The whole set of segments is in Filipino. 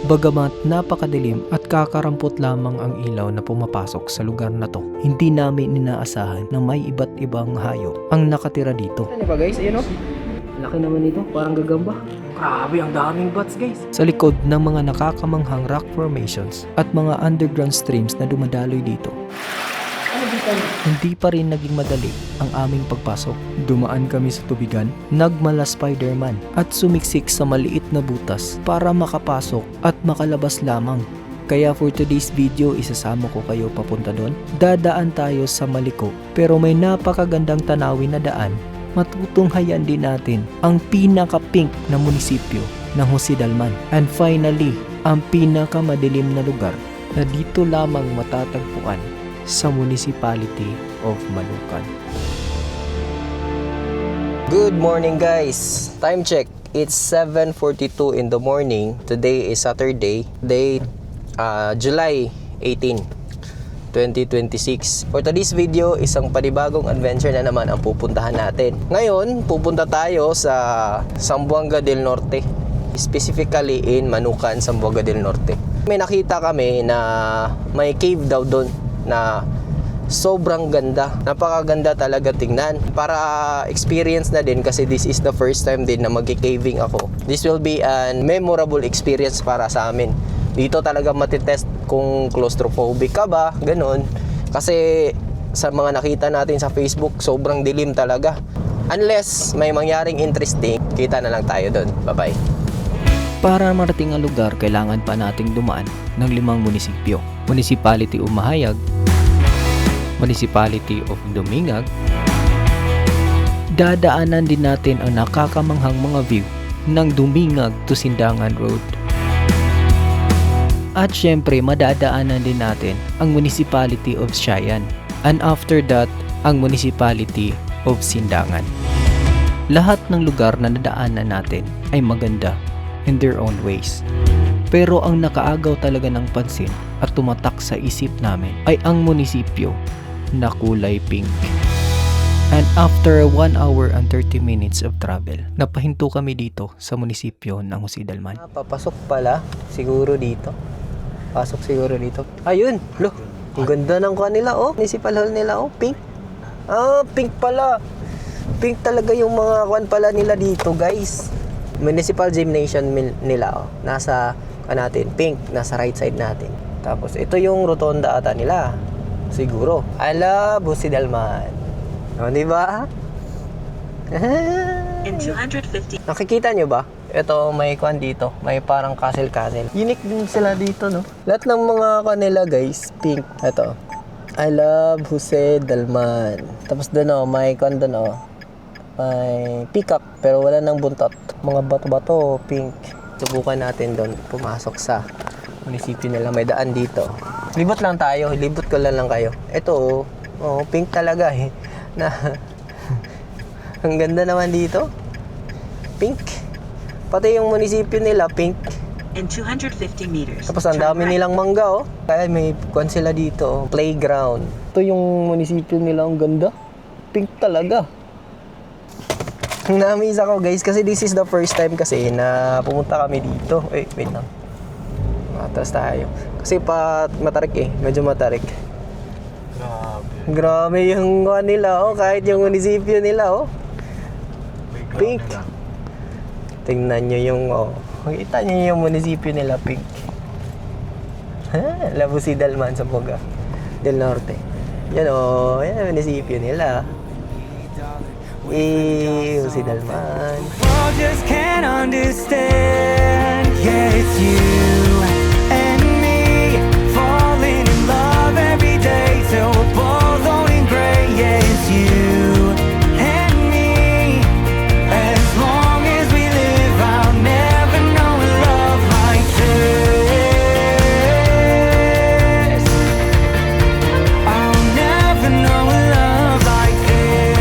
Bagamat napakadilim at kakarampot lamang ang ilaw na pumapasok sa lugar na to, hindi namin inaasahan na may iba't ibang hayop ang nakatira dito. Ano ba guys? Ayun o. Laki naman ito. Parang gagamba. Grabe, ang daming bats guys. Sa likod ng mga nakakamanghang rock formations at mga underground streams na dumadaloy dito, hindi pa rin naging madali ang aming pagpasok. Dumaan kami sa tubigan, nagmala Spider-Man at sumiksik sa maliit na butas para makapasok at makalabas lamang. Kaya for today's video, isasama ko kayo papunta doon. Dadaan tayo sa Maliko pero may napakagandang tanawin na daan. Matutunghayan din natin ang pinaka-pink na munisipyo ng Josedalman. And finally, ang pinaka-madilim na lugar na dito lamang matatagpuan sa Municipality of Manukan. Good morning guys. Time check. It's 7:42 in the morning. Today is Saturday, July 18, 2026. For today's video, isang panibagong adventure na naman ang pupuntahan natin. Ngayon, pupunta tayo sa Zamboanga del Norte. Specifically in Manukan, Zamboanga del Norte. May nakita kami na may cave daw doon na sobrang ganda. Napakaganda talaga tingnan. Para experience na din kasi this is the first time din na mag-caving ako. This will be an memorable experience para sa amin. Dito talaga matitest kung claustrophobic ka ba, ganun. Kasi sa mga nakita natin sa Facebook, sobrang dilim talaga. Unless may mangyaring interesting, kita na lang tayo doon. Bye-bye. Para marating ang lugar, kailangan pa nating dumaan ng 5 munisipyo. Municipality of Mahayag, Municipality of Dumingag. Dadaanan din natin ang nakakamanghang mga view ng Dumingag to Sindangan Road. At syempre, madadaanan din natin ang Municipality of Siayan. And after that, ang Municipality of Sindangan. Lahat ng lugar na nadaanan natin ay maganda in their own ways. Pero ang nakaagaw talaga ng pansin at tumatak sa isip namin ay ang munisipyo na kulay pink. And after 1 hour and 30 minutes of travel, napahinto kami dito sa munisipyo ng Josedalman. Papasok pala siguro dito. Pasok siguro dito. Ayun, lo. Ang ganda ng kanila oh. Municipal hall nila oh, pink. Ah, pink pala. Pink talaga yung mga kwan pala nila dito, guys. Municipal gymnasium nila oh. Nasa natin, pink, nasa right side natin. Tapos ito yung rotonda ata nila. Siguro. Ala, Josedalman. O, di ba? In 250. Nakikita nyo ba? Ito, may kwan dito. May parang castle-castle. Unique din sila dito, no? Lahat ng mga kanila, guys, pink. Ito. I love Josedalman. Tapos doon, oh, may kwan doon, oh. May peacock, pero wala nang buntot. Mga bato-bato, pink. Subukan natin doon pumasok sa munisipyo nila. May daan dito. Libot lang tayo. Libot ko lang kayo. Ito, oh, pink talaga eh. Na, ang ganda naman dito. Pink. Pati yung munisipyo nila, pink. In 250 meters. Tapos ang dami nilang mangga, oh. Kaya may kwan sila dito, oh. Playground. Ito yung munisipyo nila, ang ganda. Pink talaga. Na-amaze ako guys kasi this is the first time kasi na pumunta kami dito. Wait lang. Matras tayo. Kasi matarik eh. Medyo matarik. Grabe yung nila oh. Kahit yung munisipyo nila oh. Pink. Tingnan nyo yung oh. Makita nyo yung munisipyo nila pink. Ha? La Josedalman, Zamboanga del Norte. Yan oh. Yan ang munisipyo nila. Josedalman. I just can't understand. Yeah, it's you and me falling in love every day till we're both owning gray. Yeah, it's you and me. As long as we live, I'll never know a love like this. I'll never know a love like this.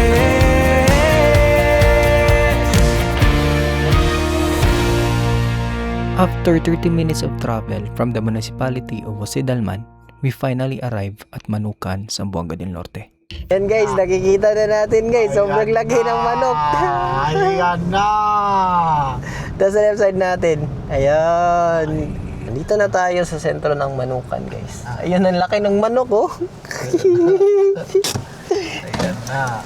After 30 minutes of travel from the municipality of Josedalman, we finally arrived at Manukan, Zamboanga del Norte. Yan guys, nakikita na natin guys. Sobrang laki ng manok. Ayan na! Tapos sa left side natin. Ayan. Dito na tayo sa sentro ng Manukan, guys. Ayun, ang laki ng manok, oh. Ayan na.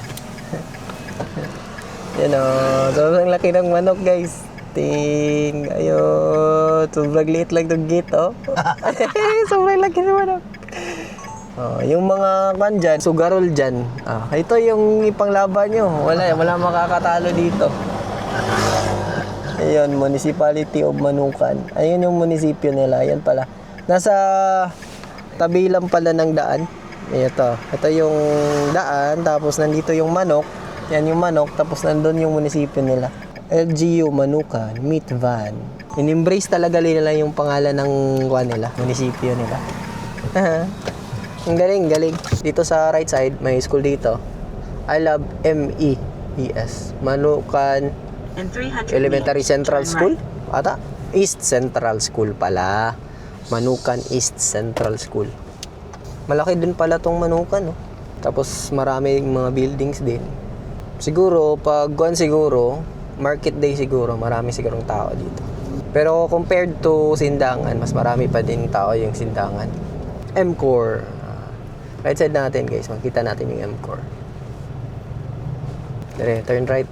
Yan, oh. Sobrang laki ng manok, guys. Ting. Ayun. Sobrang liit lang ng gate, oh. Sobrang laki ng manok. Oh, yung mga kan dyan, sugarol dyan. Ito yung ipanglaban nyo. Wala makakatalo dito. Ayun, Municipality of Manukan. Ayun yung munisipyo nila. Ayan pala. Nasa tabi lang pala ng daan. Ito yung daan. Tapos nandito yung manok. Yan yung manok. Tapos nandun yung munisipyo nila. LGU Manukan Meat Van. In-embrace talaga nila yung pangalan ng nila, munisipyo nila. Ang galing. Dito sa right side, may school dito. I love MEES. Manukan In 300 Elementary meters, Central turn School? right. Ata? East Central School pala. Manukan East Central School. Malaki din pala tong Manukan, no? Tapos maraming mga buildings din. Siguro, pag market day siguro, marami sigurong tao dito. Pero compared to Sindangan, mas marami pa din tao yung Sindangan. M-Core. Right side natin, guys. Makita natin yung M-Core. Dire, turn right.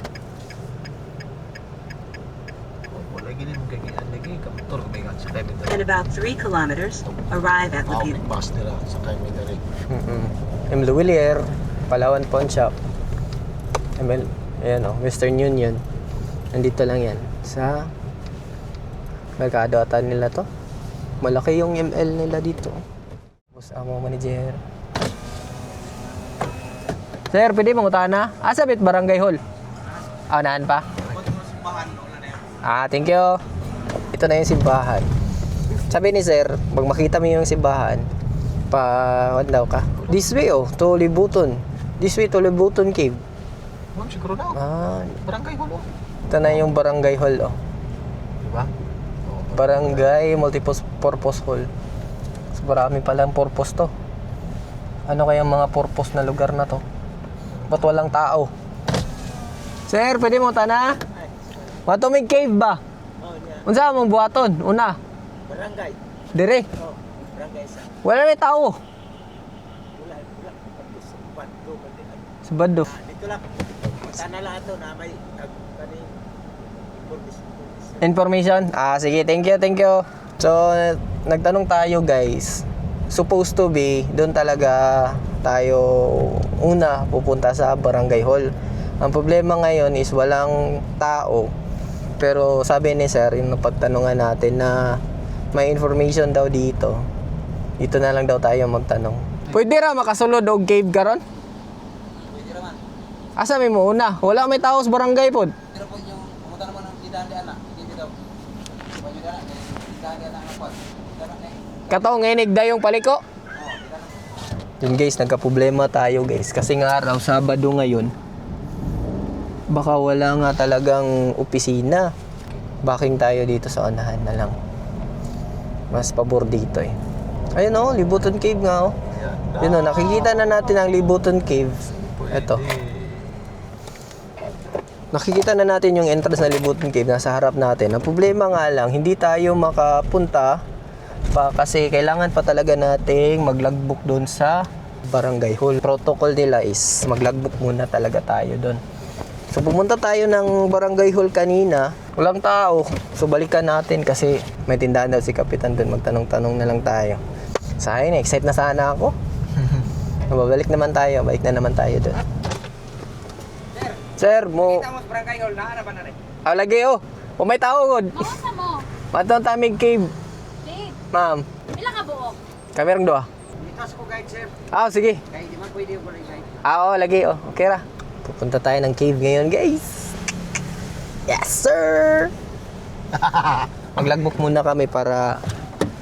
Wala gini mong kagian lagi. Kamotor ko may sa time In about 3 kilometers, arrive at Laguna. bus nila sa time may dari. M. Luwilier, Palawan Pawn Shop. Ayan o, Western Union. Nandito lang yan. Sa merkado ata nila to. Malaki yung ML nila dito. Boss Amo Manager. Sir, pwede mong utana? Sabit Barangay Hall. Naan pa? Thank you. Ito na yung simbahan. Sabi ni sir, pag makita mo yung simbahan, what daw ka? This way to Libuton. This way to Libuton Cave. Ma'am, siguro na. Barangay Hall. Ito na yung Barangay Hall, Diba? Barangay Multipurpose Hall. So, marami palang purpose to. Ano kaya mga purpose na lugar na to? Ba't walang tao? Sir, pwede mo tana? Matumig cave ba? Unsa mong buhaton? Una? Barangay. Dire? Barangay sa Wala may tao. Bando. Sa Bado. Dito lang. Sana lang ito na may Information? Sige. Thank you. So, nagtanong tayo, guys. Supposed to be, doon talaga tayo una pupunta sa Barangay Hall. Ang problema ngayon is walang tao. Pero sabi ni sir, yung pagtanungan natin na may information daw dito. Dito na lang daw tayo magtanong. Pwede ra makasulod og cave karon? Pwede naman. Asa may mo una? Wala may tao sa barangay pod. Pero po yung pumunta naman ng tindahan na. Hindi daw. Pwede na. Tindahan na ang pot. Katong nginig dayong paliko. Yun guys, nagka-problema tayo guys. Kasi nga araw, Sabado ngayon, baka wala nga talagang opisina. Backing tayo dito sa unahan na lang. Mas pabor dito eh. Ayun o, Libuton Cave nga o. Yun o, nakikita na natin ang Libuton Cave. Ito. Nakikita na natin yung entrance na Libuton Cave. Nasa harap natin. Ang problema nga lang, hindi tayo makapunta pa kasi kailangan pa talaga nating mag-logbook doon sa Barangay Hall. Protocol nila is mag-logbook muna talaga tayo doon. So pumunta tayo ng Barangay Hall kanina, walang tao. So balikan natin kasi may tindahan daw si Kapitan doon. Magtanong-tanong na lang tayo. Sa akin, excited na sana ako. Babalik naman tayo, balik na naman tayo doon. Sir, mo... Kita mo sa Barangay Hall, naarapan na rin. Lagi o may tao god. Mawasa mo. Matong tamig cave. Dave, Ma'am, ilang ka buok? kami rin doa. Dito sa ko guide sir. Sige. Kaya di man pwede yung barangay. Oo, lagi. Okay ra. Pupunta tayo ng cave ngayon, guys. Yes, sir! Mag-logbook muna kami para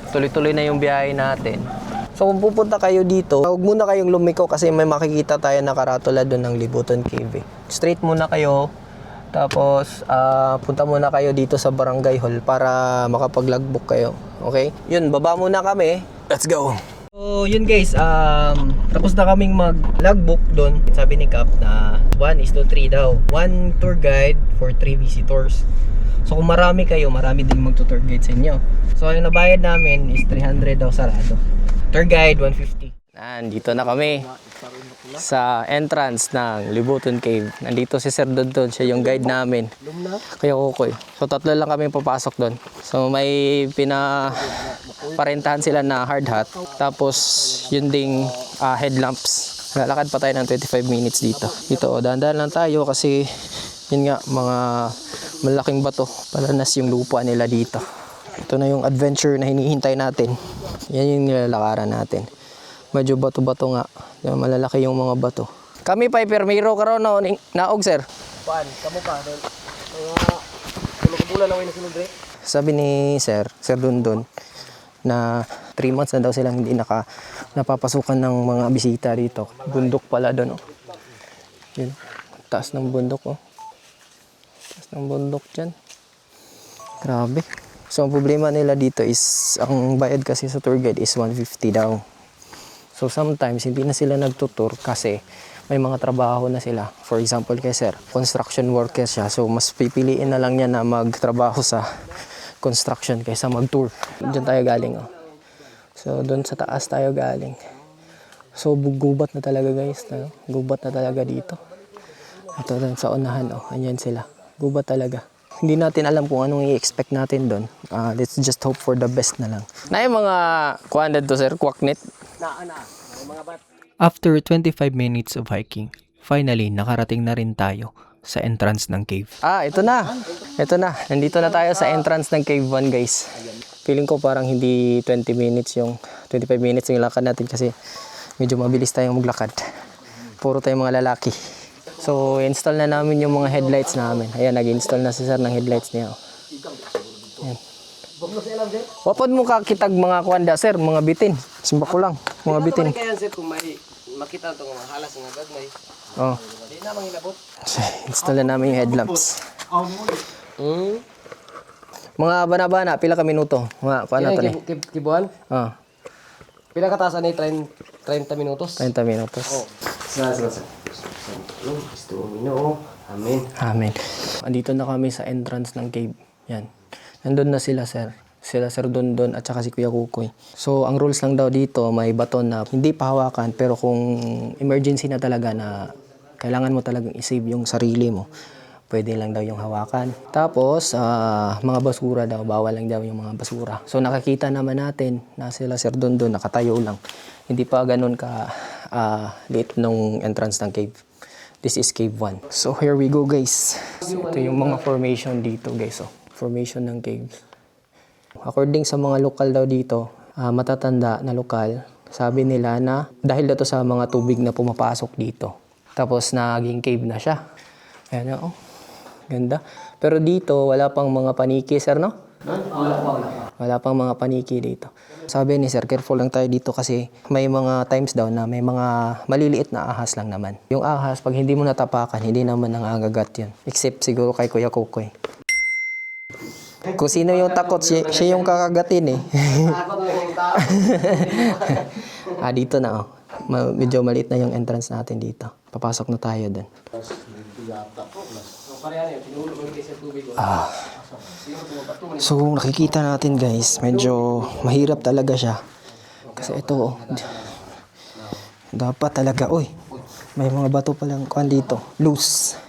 tuloy-tuloy na yung biyahe natin. So, kung pupunta kayo dito, huwag muna kayong lumiko kasi may makikita tayo na karatula doon ng Libuton Cave. Straight muna kayo. Tapos, punta muna kayo dito sa Barangay Hall para makapag-logbook kayo. Okay? Yun, baba muna kami. Let's go! So, yun guys, tapos na kaming mag-logbook doon. Sabi ni Cap na 1:3 daw. 1 tour guide for 3 visitors. So kung marami kayo, marami din magto-tour guide sa inyo. So yung nabayad namin is 300 daw sarado. Tour guide 150. Nandito na kami sa entrance ng Libuton Cave. Nandito si Sir Dondon, siya yung guide namin. Kaya Kukoy. So tatlo lang kami papasok doon. So may parentahan sila na hard hat. Tapos yun ding headlamps. Lalakad pa tayo ng 25 minutes dito. Dito, dahan-dahan lang tayo kasi yun nga, mga malaking bato. Palanas yung lupa nila dito. Ito na yung adventure na hinihintay natin. Yan yung nilalakaran natin. Medyo bato-bato nga. Malalaki yung mga bato. Kami pa permiro karon naog sir. Paan, kamu pa. Mga bulan na way na sunod re. Sabi ni Sir Dondon na 3 months na daw silang hindi napapasukan ng mga bisita dito. Bundok pala doon, oh. Yun. Taas ng bundok, oh. Taas ng bundok dyan. Grabe. So, ang problema nila dito is, ang bayad kasi sa tour guide is 150 daw. So, sometimes, hindi na sila nagtutour kasi may mga trabaho na sila. For example, kay Sir, construction worker siya. So, mas pipiliin na lang niya na magtrabaho sa construction kaysa mag-tour. Diyan tayo galing, oh. So, doon sa taas tayo galing. So, gubat na talaga, guys. No? Gubat na talaga dito. Ito doon sa unahan, oh. Ayan sila. Gubat talaga. Hindi natin alam kung anong i-expect natin doon. Let's just hope for the best na lang. Na yung mga kuandad to, Sir? Kwaknet? After 25 minutes of hiking, finally nakarating na rin tayo sa entrance ng cave. Ito na. Ito na. Nandito na tayo sa entrance ng Cave 1, guys. Feeling ko parang hindi 25 minutes yung lakad natin kasi medyo mabilis tayong maglakad. Puro tayong mga lalaki. So, install na namin yung mga headlights namin. Ayan, nag-install na si Sir ng headlights niya. Ayan. Wapod mo kakitag mga kuanda, Sir, mga bitin. Simba ko lang, mga bitin. Kaya sir kung may makita to mga halas nga gagmay. Oh. Di na manginabot. Install na namin yung headlamps. Mga bana-bana, pila ka minuto? Mga kuan na to ni. Kibuan. Ah, Pila ka taas ni 30 minutos. 30 minutos. Sa. Gusto mo Amen. Amen. Andito na kami sa entrance ng cave. Yan. Nandun na sila, Sir. Sila Sir Dondon at saka si Kuya Kukoy. So, ang rules lang daw dito, may baton na hindi pahawakan, pero kung emergency na talaga na kailangan mo talagang isave yung sarili mo, pwede lang daw yung hawakan. Tapos, mga basura daw, bawal lang daw yung mga basura. So, nakakita naman natin na sila Sir Dondon, nakatayo lang. Hindi pa ganun ka liit nung entrance ng cave. This is cave 1. So, here we go, guys. So, ito yung mga formation dito, guys. Oh. Formation ng caves. According sa mga lokal daw dito, matatanda na lokal, sabi nila na dahil dito sa mga tubig na pumapasok dito. Tapos naging cave na siya. Ayan na, oh. Ganda. Pero dito, wala pang mga paniki, Sir, no? Wala pang mga paniki dito. Sabi ni Sir, careful lang tayo dito kasi may mga times daw na may mga maliliit na ahas lang naman. Yung ahas, pag hindi mo natapakan, hindi naman nangangagat yun. Except siguro kay Kuya Kukoy. Kung sino yung takot, siya yung kakagatin eh. Dito na, oh. Medyo maliit na yung entrance natin dito. Papasok na tayo dun. So kung nakikita natin, guys, medyo mahirap talaga siya. Kasi ito, oh, dapat talaga, may mga bato palang kuan dito. Loose.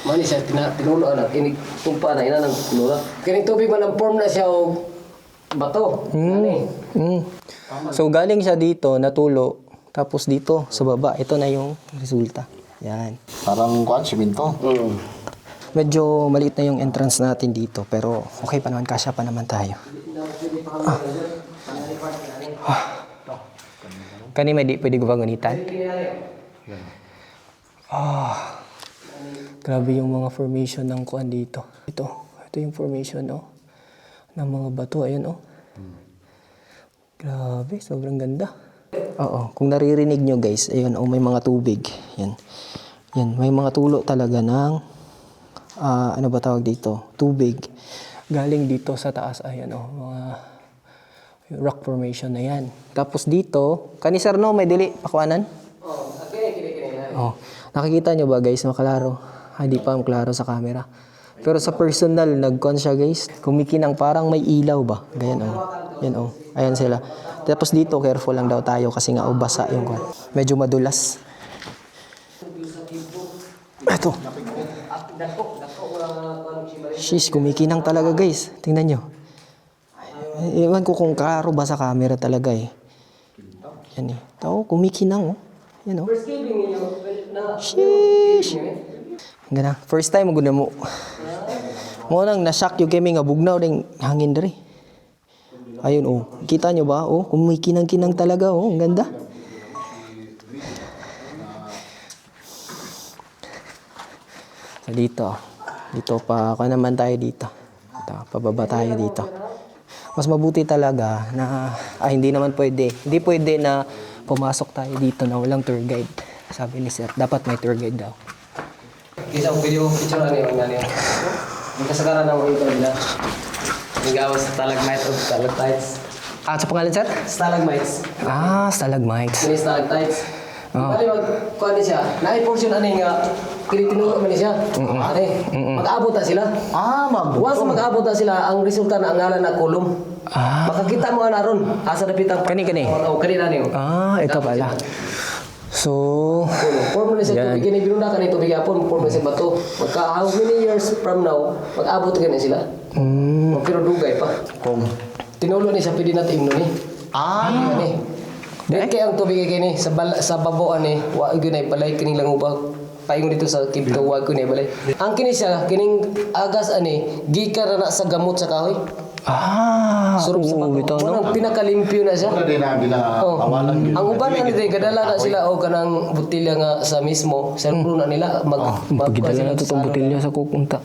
Mani siya tinulo na kinig tumpa na ina nang tinulo. Kining tubig man ang form na siya og bato. So galing siya dito, natulo, tapos dito sa baba, ito na yung resulta. Yan. Parang kuan, siminto. Medyo maliit na yung entrance natin dito, pero okay pa naman, kasya pa naman tayo. Kani may di pwede ko ba ganitan? Grabe yung mga formation ng kuan dito. Ito yung formation, oh, ng mga bato. Ayun, oh. Grabe, sobrang ganda. Oo, kung naririnig nyo, guys, ayun, oh, may mga tubig. Yan. Yan, may mga tulo talaga ng, ano ba tawag dito? Tubig. Galing dito sa taas, ayan, oh, mga rock formation na yan. Tapos dito, kanisar, no, may dili, pakuanan? Oh, nakikita nyo ba, guys, makalaro? Hindi pa maklaro sa camera. Pero sa personal, nagkuhan siya guys. Kumikinang parang may ilaw ba? Ganyan oh. Yan oh. Ayan sila. Tapos dito, careful lang daw tayo kasi nga basa yung kuhan. Medyo madulas. Ito. Sheesh, kumikinang talaga guys. Tingnan nyo. Iwan ko kung klaro ba sa camera talaga eh. Yan eh. Ito, kumikinang oh. Yan oh. Sheesh. Gana. First time mo mo. Mo nang na-shock yung kami nga bugnaw ding hangin diri. Ayun oh. Kita nyo ba? Oh, kumikinang-kinang talaga oh. Ang ganda. So dito. Dito pa ako naman tayo dito. Ito, pababa tayo dito. Mas mabuti talaga na hindi naman pwede. Hindi pwede na pumasok tayo dito na walang tour guide. Sabi ni sir, dapat may tour guide daw. Isang video picture na niyo nga niya. Ang kasagaran ng ito nila. Nagawa sa stalagmite o stalactites. Ah, sa pangalan sir? Stalagmites. Ah, stalagmites. Kini stalactites. Bali kuan siya. Naay portion ani nga tinuro man siya. Ani, mag-abot na sila. Ah, Once mag-abot na sila, ang resulta na ang ngalan na kulum. Makakita mo ana ron. Asa napitang Kani. Oo, kanina niyo. Ah, ito pala. So, Form na siya tubig, gini binunda ka ni tubig apon, form na siya bato. How many years from now, mag-abot ka na sila? Pero dugay pa. Tinulo ni siya, pwede natin imno ni. Ani. Dahil kaya ang tubig kini sa baboan ni, wa gyud balay kining lang ubang paingon dito sa kibto wa gyud balay. Ang kini siya kining agas ani gikan na sa gamot sa kahoy. Surup sa bato. ito, no? Ang pinakalimpyo na siya. Ang uban na nito, kadala na sila o kanang butilya nga sa mismo. Sa na nila pagkidala na ito itong butilya sa kukunta.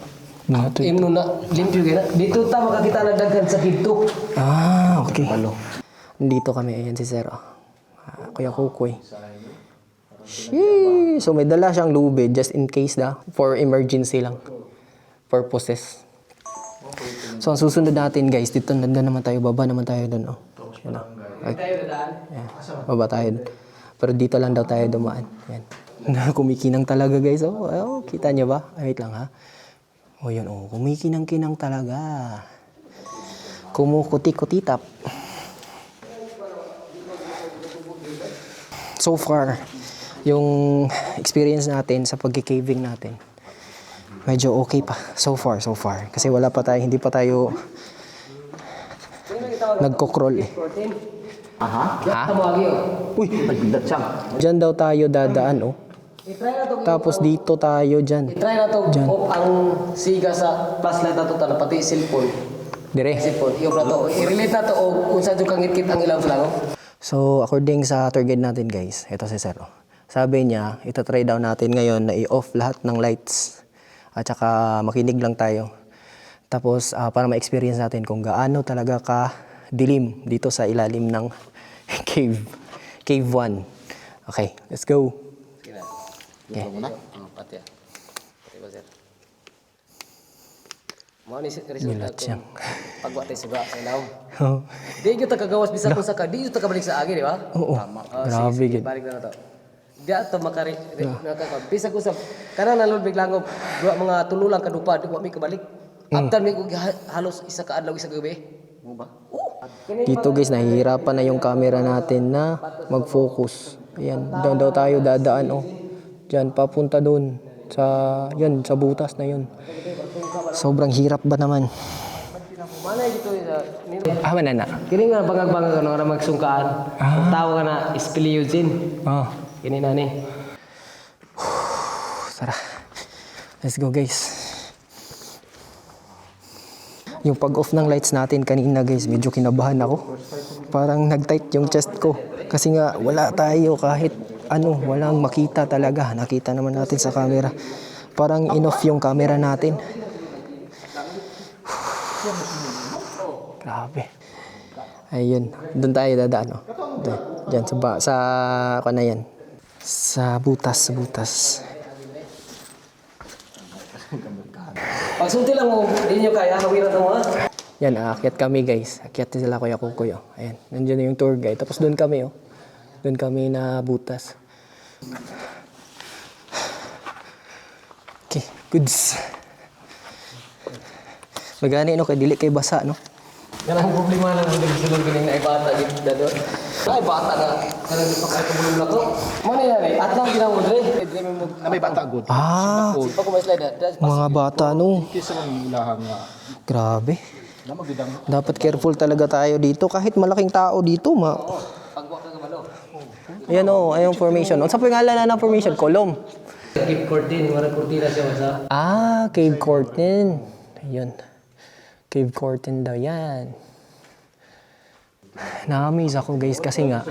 imno na limpyo gina. Dito ta makakita na daghan sa kibto. Ah, okay. Dito kami, ayan si sir. Kuya Kukoy. Sheesh. So may dala siyang lube just in case for emergency lang. Purposes. So ang susunod natin guys, dito naman tayo, baba naman tayo doon. Oh. Yan, oh. Yeah. Baba tayo doon. Pero dito lang daw tayo dumaan. Yan. Kumikinang talaga guys. Oh, kita niyo ba? Wait lang ha. Oh yun, oh. Kumikinang-kinang talaga. Kumukuti-kutitap. So far, yung experience natin sa pag-caving natin, medyo okay pa. So far. Kasi hindi pa tayo nagko-crawl eh. Uy, dyan daw tayo dadaan oh. Tapos dito tayo dyan. Try na to ang siga sa flashlight na to pati cellphone. Dire. Cellphone. Yung na to. I-relate na to o kung saan yung kangit-kit ang ilang flango. So, according sa tour guide natin guys, ito si Sir. Sabi niya, itatry daw natin ngayon na i-off lahat ng lights at saka makinig lang tayo. Tapos, para ma-experience natin kung gaano talaga ka dilim dito sa ilalim ng cave. Cave 1. Okay, let's go. Okay. Pati ba sir? Mo ni result Nilat siyang. pagwa tay suga sa ilaw. Oh. Di gyud ta kagawas bisan kung saka di gyud ta kabalik sa agi di ba? Oo. Grabe gid. Balik na to. Di ato makari bisa ko sa kana nalod biglang duwa mga tulo lang kadupa di wa mi kabalik. After mi halos isa ka adlaw isa ka gabi. Mo ba? Dito guys, nahihirapan na yung camera natin na mag-focus. Ayan, doon daw tayo dadaan oh. Diyan, papunta doon. Sa butas na yun. Sobrang hirap ba naman? Manay dito sa Manana. kini nga bangag-bangag ano na magsungkaan. Ang tawag na speleogen. Oh. Kini na ni. Tara. Let's go guys. Yung pag-off ng lights natin kanina guys, medyo kinabahan ako. Parang nag-tight yung chest ko. Kasi nga wala tayo kahit walang makita talaga. Nakita naman natin sa camera. Parang in-off yung camera natin. Grabe. Ayun. Doon tayo dadaan. Oh. Diyan sa na yan. Sa butas. Pagsunti lang mo, hindi nyo kaya hawiran mo ha. Yan, aakyat kami guys. Aakyat sila Kuya Kukoy. Oh. Ayan, nandiyan na yung tour guide. Tapos doon kami oh. Doon kami na butas. Okay, goods. Magani no kay dili kay basa no. Kanang problema lang ang sulod kining naibata gid dado. Ay bata na. Kanang di pa kay tumulong na to. Mani na ni at lang ginaw dre. Dre mo Na may bata good. Ah, pa ko may slide na. mga bata no. Kisa ng ilahang nga. Grabe. Na magdang. Dapat careful talaga tayo dito kahit malaking tao dito Pagwa ka kabalo. Ayan o, ayong formation. Unsa po yung ngalan na ng formation? Kolom. Keep curtain, wala kurtina siya sa. Ah, cave curtain. Ayun. Cave curtain daw yan. Na-amaze ako guys kasi nga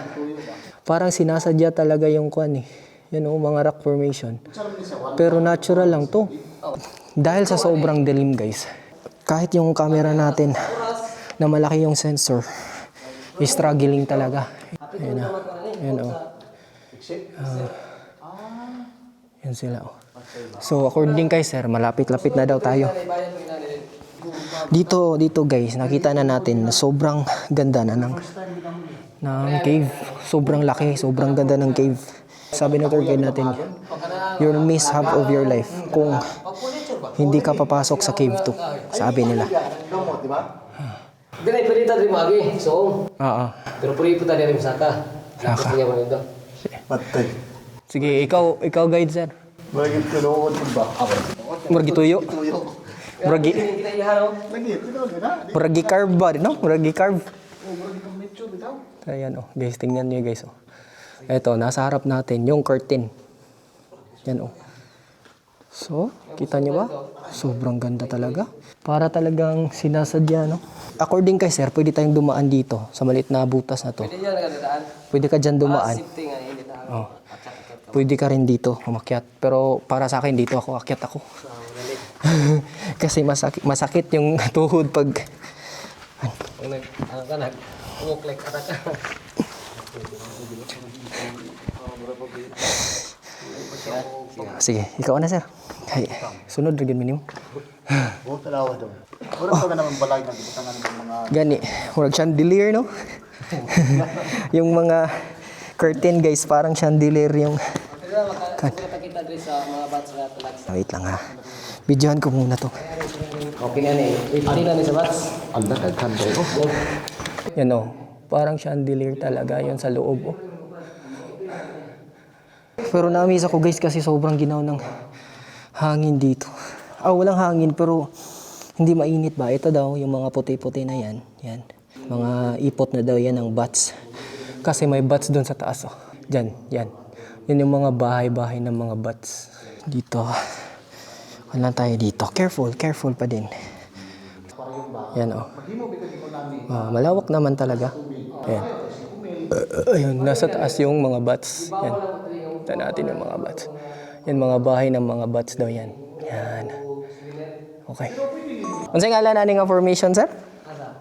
parang sinasadya talaga yung kwan eh. Yan o, mga rock formation. Pero natural lang to. Dahil sa sobrang dilim guys, kahit yung camera natin na malaki yung sensor, struggling talaga. Ayan na. Ayan o. Yan sila o. So according kay sir, malapit-lapit na daw tayo. Dito guys, nakita na natin na sobrang ganda na ng cave. Sobrang laki, sobrang ganda ng cave. Sabi ng tour guide natin, you'll miss half of your life kung hindi ka papasok sa cave 2. Sabi nila. Dinay pelita diri magi. So, Oo. pero puri puta diri Saka. Saka niya man ito. Patay. Sige, ikaw guide sir. Bagit ko lood ba? Muragi tuyo. Muragi, Kita iharo. Lagi, ito na. muragi carve ba? No? Muragi carve. Ayan oh, guys, tingnan niyo guys oh. Eto, nasa harap natin yung curtain. Yan oh. So, kita niyo ba? Sobrang ganda talaga. Para talagang sinasadya, no? According kay sir, pwede tayong dumaan dito sa maliit na butas na to. Pwede diyan nakadaan. Pwede ka dyan dumaan. Safety nga hindi na. Oh. Pwede ka rin dito umakyat. Pero para sa akin dito ako akyat ako. Kasi masakit yung tuhod pag Ang kanak. Walk like atak. sige, ikaw na sir. Ay, sunod rin minimum. Buot talawa daw. Ora ko naman balag ng gibutangan ng mga Gani, murag chandelier no? Yung mga curtain guys, parang chandelier yung... Kita diri sa mga bats na talaga. Wait lang ha. Videohan ko muna to. Okay na ni. Pwede na ni sa bats. alda kag kanto. Yan o. Parang chandelier talaga yun sa loob. Oh. Pero na-amaze ako guys kasi sobrang ginaw ng hangin dito. Walang hangin pero hindi mainit ba? Ito daw yung mga puti-puti na yan. Yan. Mga ipot na daw yan ng bats. Kasi may bats doon sa taas. Oh. Diyan, yan. Yan yung mga bahay-bahay ng mga bats. Dito. Wala tayo dito. Careful pa din. Yan oh. Malawak naman talaga. Ayan. Ayun, nasa taas yung mga bats. Yan. Ito natin yung mga bats. Yan, mga bahay ng mga bats daw yan. Yan. Okay. Ano sa ngala na nga formation, sir?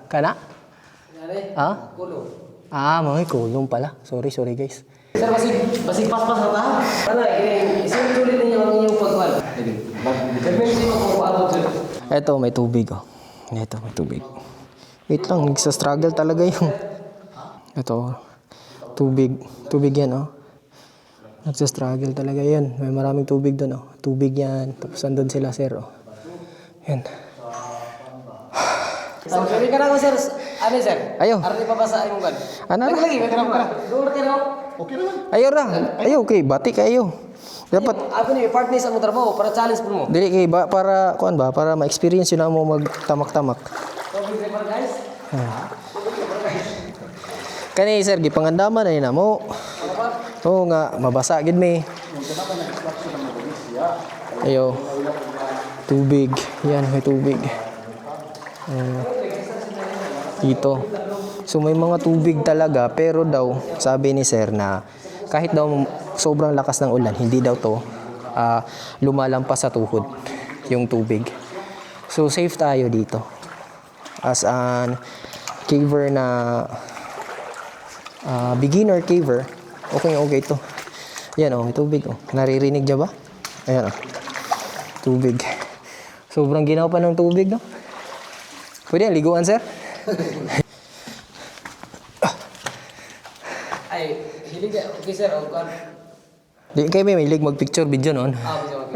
Kana? Ha? Mga kulong pala. Sorry guys. Sir, basi pas-pas na ta. Ano, isulit ninyo ang inyong pagkuhan. Nag-mention mo kung paabot sir. Eto, may tubig oh. Eto, may tubig. Wait lang, nagsa-struggle talaga yung... Eto, tubig. Tubig yan oh. Nagsa-struggle talaga yan. May maraming tubig doon oh. Tubig yan. Tapos andun sila sir oh. Yan. Sorry ka na ko sir. Ano sir? Ayo. Arani pa ba sa imong kan? Ano ra? Lagi, may kanang ka. Doon ka na. Ayo ra. Ayo, okay. Bati kayo. Dapat Ako ni partner sa mo trabaho para challenge po mo. dili kay ba para kuan ba para ma-experience yun na mo magtamak-tamak. Tubig river guys. Kani sir gipangandaman na yun na mo. Oo nga mabasa gid mi. Ayo. Tubig. Yan may tubig. Dito. So may mga tubig talaga pero daw sabi ni sir na kahit daw sobrang lakas ng ulan, hindi daw to lumalampas sa tuhod yung tubig. So safe tayo dito. As an caver na beginner caver, okay to. Yan oh, may tubig oh. Naririnig niya ba? Ayan oh. Tubig. Sobrang ginaw pa ng tubig no. Pwede yan, liguan sir? Ay, hilig ka. Okay sir, o kan. Di kayo may hilig mag-picture video noon. Bisa mag.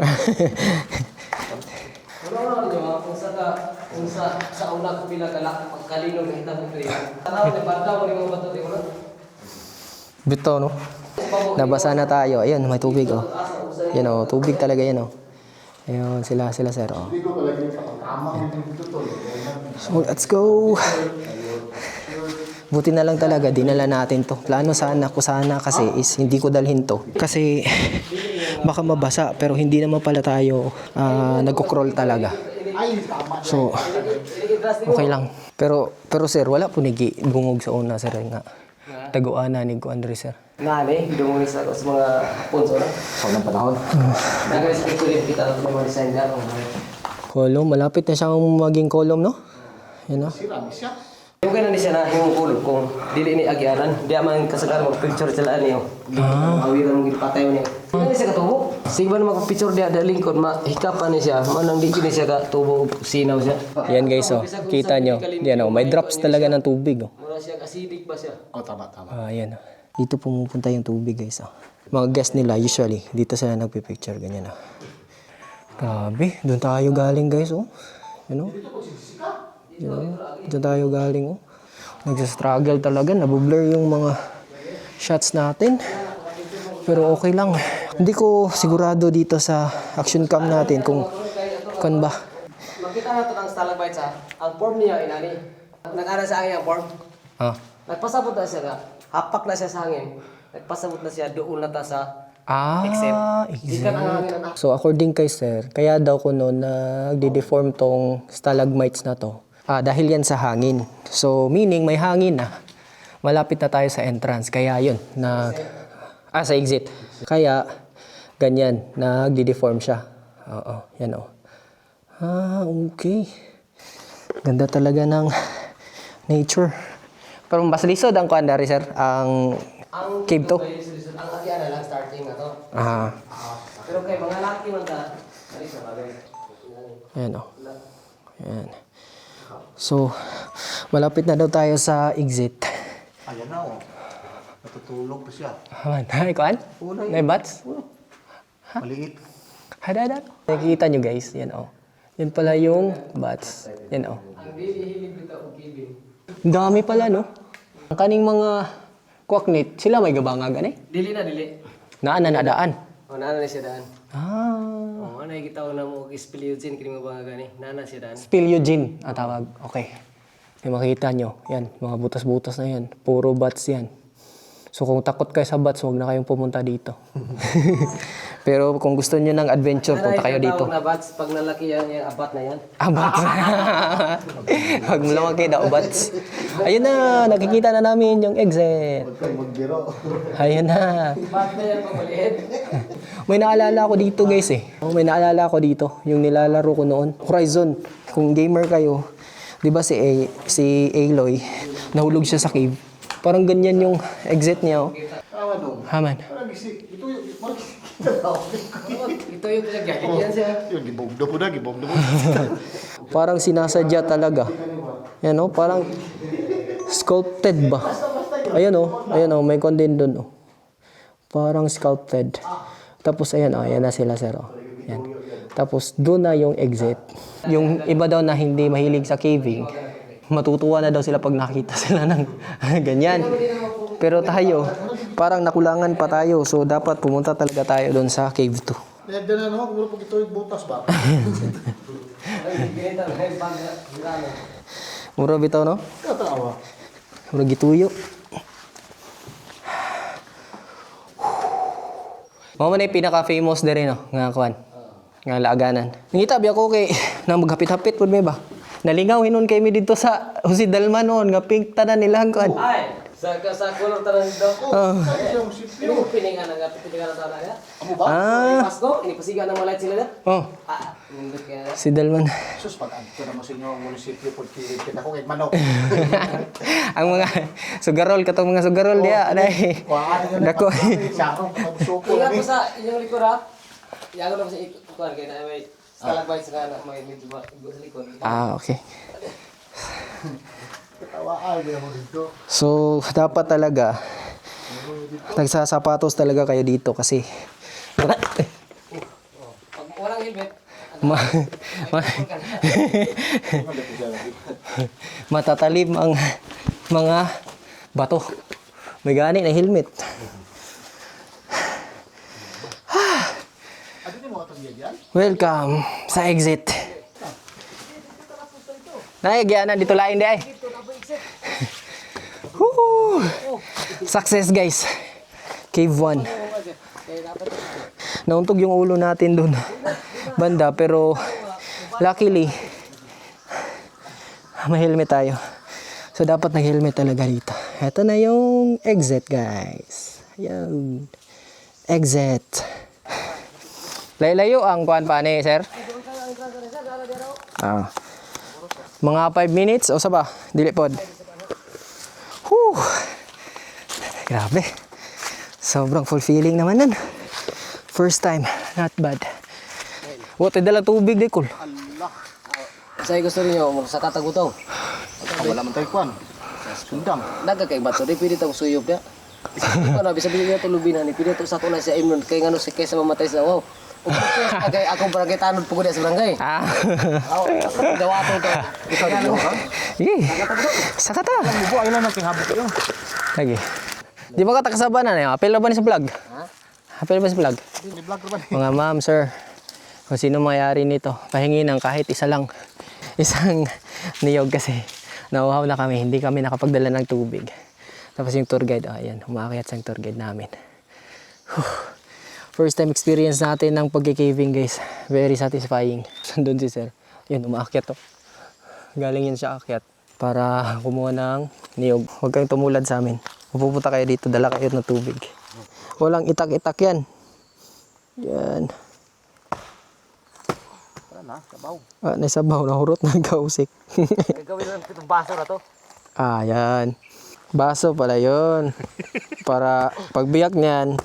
Wala niyo kung sa ka Kung sa una ko pila kalak magkalino ng hitabo ko yun. Tanaw ni bandaw ni mga bato di mo. Bito, no? Nabasa na tayo. Ayun, may tubig, oh. Yan, oh. Tubig talaga yan, oh. Ayun, sila, sir, oh. So, let's go! Buti na lang talaga, dinala natin to. Plano sana ko sana kasi is hindi ko dalhin to. Kasi baka mabasa, pero hindi naman pala tayo nagko-crawl talaga. So, okay lang. Pero sir, wala po nigi bungog sa una, sir, nga. Taguan na ni ko, Andre, sir. Nga ni, dumungis ako sa mga punso na. Sa unang panahon. Nagawin sa picture kita ng mga design na. Kolom, malapit na siyang maging kolom, no? Yan, no? Yung kaya na siya na yung kulog kung dili ni agianan. Di man kasagaran mag-picture sila niyo. Awiran mong patay niyo. Hindi siya katubo. Sige ba na mag-picture dia da lingkod, mahikapan niya siya. Manang di niya siya katubo, sinaw siya. Yan, guys, oh. Kita nyo. Yan, oh. May drops talaga ng tubig, oh. Mura siya, acidic ba siya? Oh, tama. Yan, oh. Dito pumupunta yung tubig, guys, oh. Mga guest nila, usually, dito sila nagpipicture, ganyan, oh. Grabe, doon tayo galing, guys, oh. Yan, oh. Diyan tayo galing, oh. Nagsa-struggle talaga, nabublur yung mga shots natin. Pero okay lang. Hindi ko sigurado dito sa action cam natin kung ba. Makita natin ang stalagmites ha. Ang form niya, inani. Nag-aral sa hangin ang form. Ah. Nagpasabot na siya nga. Hapak na siya sa hangin. Nagpasabot na siya doon na ta sa Exit. So according kay sir, kaya daw ko noon nagde-deform tong stalagmites na to. Dahil yan sa hangin. So meaning may hangin na. Malapit na tayo sa entrance. Kaya yun, sa exit. Kaya ganyan, nagde-deform siya. Oo, yan o. Okay. Ganda talaga ng nature. Pero mas lisod ang kuan dari sir, ang cave to. Ang agyan na lang starting na to. Pero kay mga laki man ta, dali sa bagay. Ayan o. Ayan. So, malapit na daw tayo sa exit. Ayan na, oh. Natutulog pa siya. Ay, kuan? May bats? Maliit. Hada. Nakikita nyo guys, yan o. Yan pala yung bats. Yan o. Ang dili-hilig dito og caving. Ang dami pala, no? Ang kaning mga kwaknit, sila may gabangagan eh. Dili na dili. Naan na nadaan. O nana na siya daan. Ah. Ano kita ko na mo og speleogen kini mga banga gani. Nana siya daan. Speleogen ang tawag. Okay. Yung makita nyo, yan, mga butas-butas na yan. Puro bats yan. So kung takot kayo sa bats, huwag na kayong pumunta dito. Pero kung gusto nyo ng adventure, punta kayo dito. Na bats pag nalaki yan, yung abat na yan. Bats. Huwag mo lang kayo bats. Ayun na, nakikita na namin yung exit. Huwag kang magbiro. Ayun na. Bat na yan pag maliit. May naalala ko dito guys eh. May naalala ko dito, yung nilalaro ko noon. Horizon. Kung gamer kayo, di ba si Aloy, nahulog siya sa cave. Parang ganyan yung exit niya. Oh. Awa dong. Haman. Parang isi. Ito yung... Ito yung pinagkakit yan siya. Yung gibomdo po na, gibomdo po. Parang sinasadya talaga. Yan oh, parang sculpted ba? Ayan oh, may condensed doon oh. Parang sculpted. Tapos ayan oh, ayan na sila sir oh. Yan. Tapos doon na yung exit. Yung iba daw na hindi mahilig sa caving, matutuwa na daw sila pag nakita sila ng ganyan. Pero tayo, parang nakulangan pa tayo. So dapat pumunta talaga tayo doon sa cave 2. Nagda na naman, kung ito yung butas ba? Mura bitaw no? Katawa. Mura gituyo. Mama na yung pinaka-famous na rin, no? Nga kuwan. Nga laaganan. Nangita, biya ko kay na maghapit-hapit po may ba? Nalingaw hinon kay mi dito sa Jose Dalman noon nga pink tanan nila ang kuwan. Ay, sa color tanan dito. Ini mo piningan nga piningan ta na ya. Pasko, ini pasiga ng malit sila na. Nindot kaya. Si Dalman. Sus, pag-anto naman sa inyo ang munisipyo pag kita ko kahit manok. Ang mga sugarol katong mga sugarol diya anay. Dako. Sakong pag-suko. Ingat po sa inyong likod ha. Yago na sa ikuan kay na may stalagmites nga na may medyo sa likod. Okay. Katawa ay mo dito. So, dapat talaga nagsasapatos talaga kayo dito kasi Pag walang helmet, ang ma- matatalim ang mga bato. May gani na helmet. Welcome sa exit. Nagyan na dito lain di ay. Woo! Success guys. Cave 1. Nauntog yung ulo natin dun banda pero luckily may helmet tayo. So dapat nag-helmet talaga dito. Ito na yung exit guys. Ayan. Exit. Layo ang kuan pa ni sir. Mga 5 minutes o sa ba? Dili pod. Whew. Grabe. Sobrang fulfilling naman nun. First time, not bad. What, dala tubig di kul. Saya gusto niyo mo sa katagutong. Wala man tayo kwan. Sundam. Nagkakay bato di pwede tong suyop dia. Ano na bisa bilhin niya tulubinan ni pwede to sa kunay sa imnon kay ngano si kaysa mamatay sa wow. Okay, ako barangay tanod pugod sa barangay. Ako dawato to. Ikaw di mo ha? Sige. Saka ta. Bubo ay lang nagkinghabot yun. Lagi. Di ba ka takasabanan eh? Apel ba ni sa vlog? Ha? Apel ba sa vlog? Di vlog ba? Mga ma'am, sir. Kung sino mayari nito, pahingi ng kahit isa lang. Isang niyog kasi nauhaw na kami. Hindi kami nakapagdala ng tubig. Tapos yung tour guide, ayan, umakyat sa tour guide namin. First time experience natin ng pag-caving guys. Very satisfying. Sandun si sir. Yun, umaakyat to. Galing yun siya akyat para kumuha ng niyog. Huwag kayong tumulad sa amin. Pupunta kayo dito, dala kayo ng tubig. Walang itak-itak yan. Yan. Wala na, sabaw. Nasabaw, nahurot na kausik. Gagawin lang itong baso na to. Yan. Baso pala yun. Para pagbiyak niyan,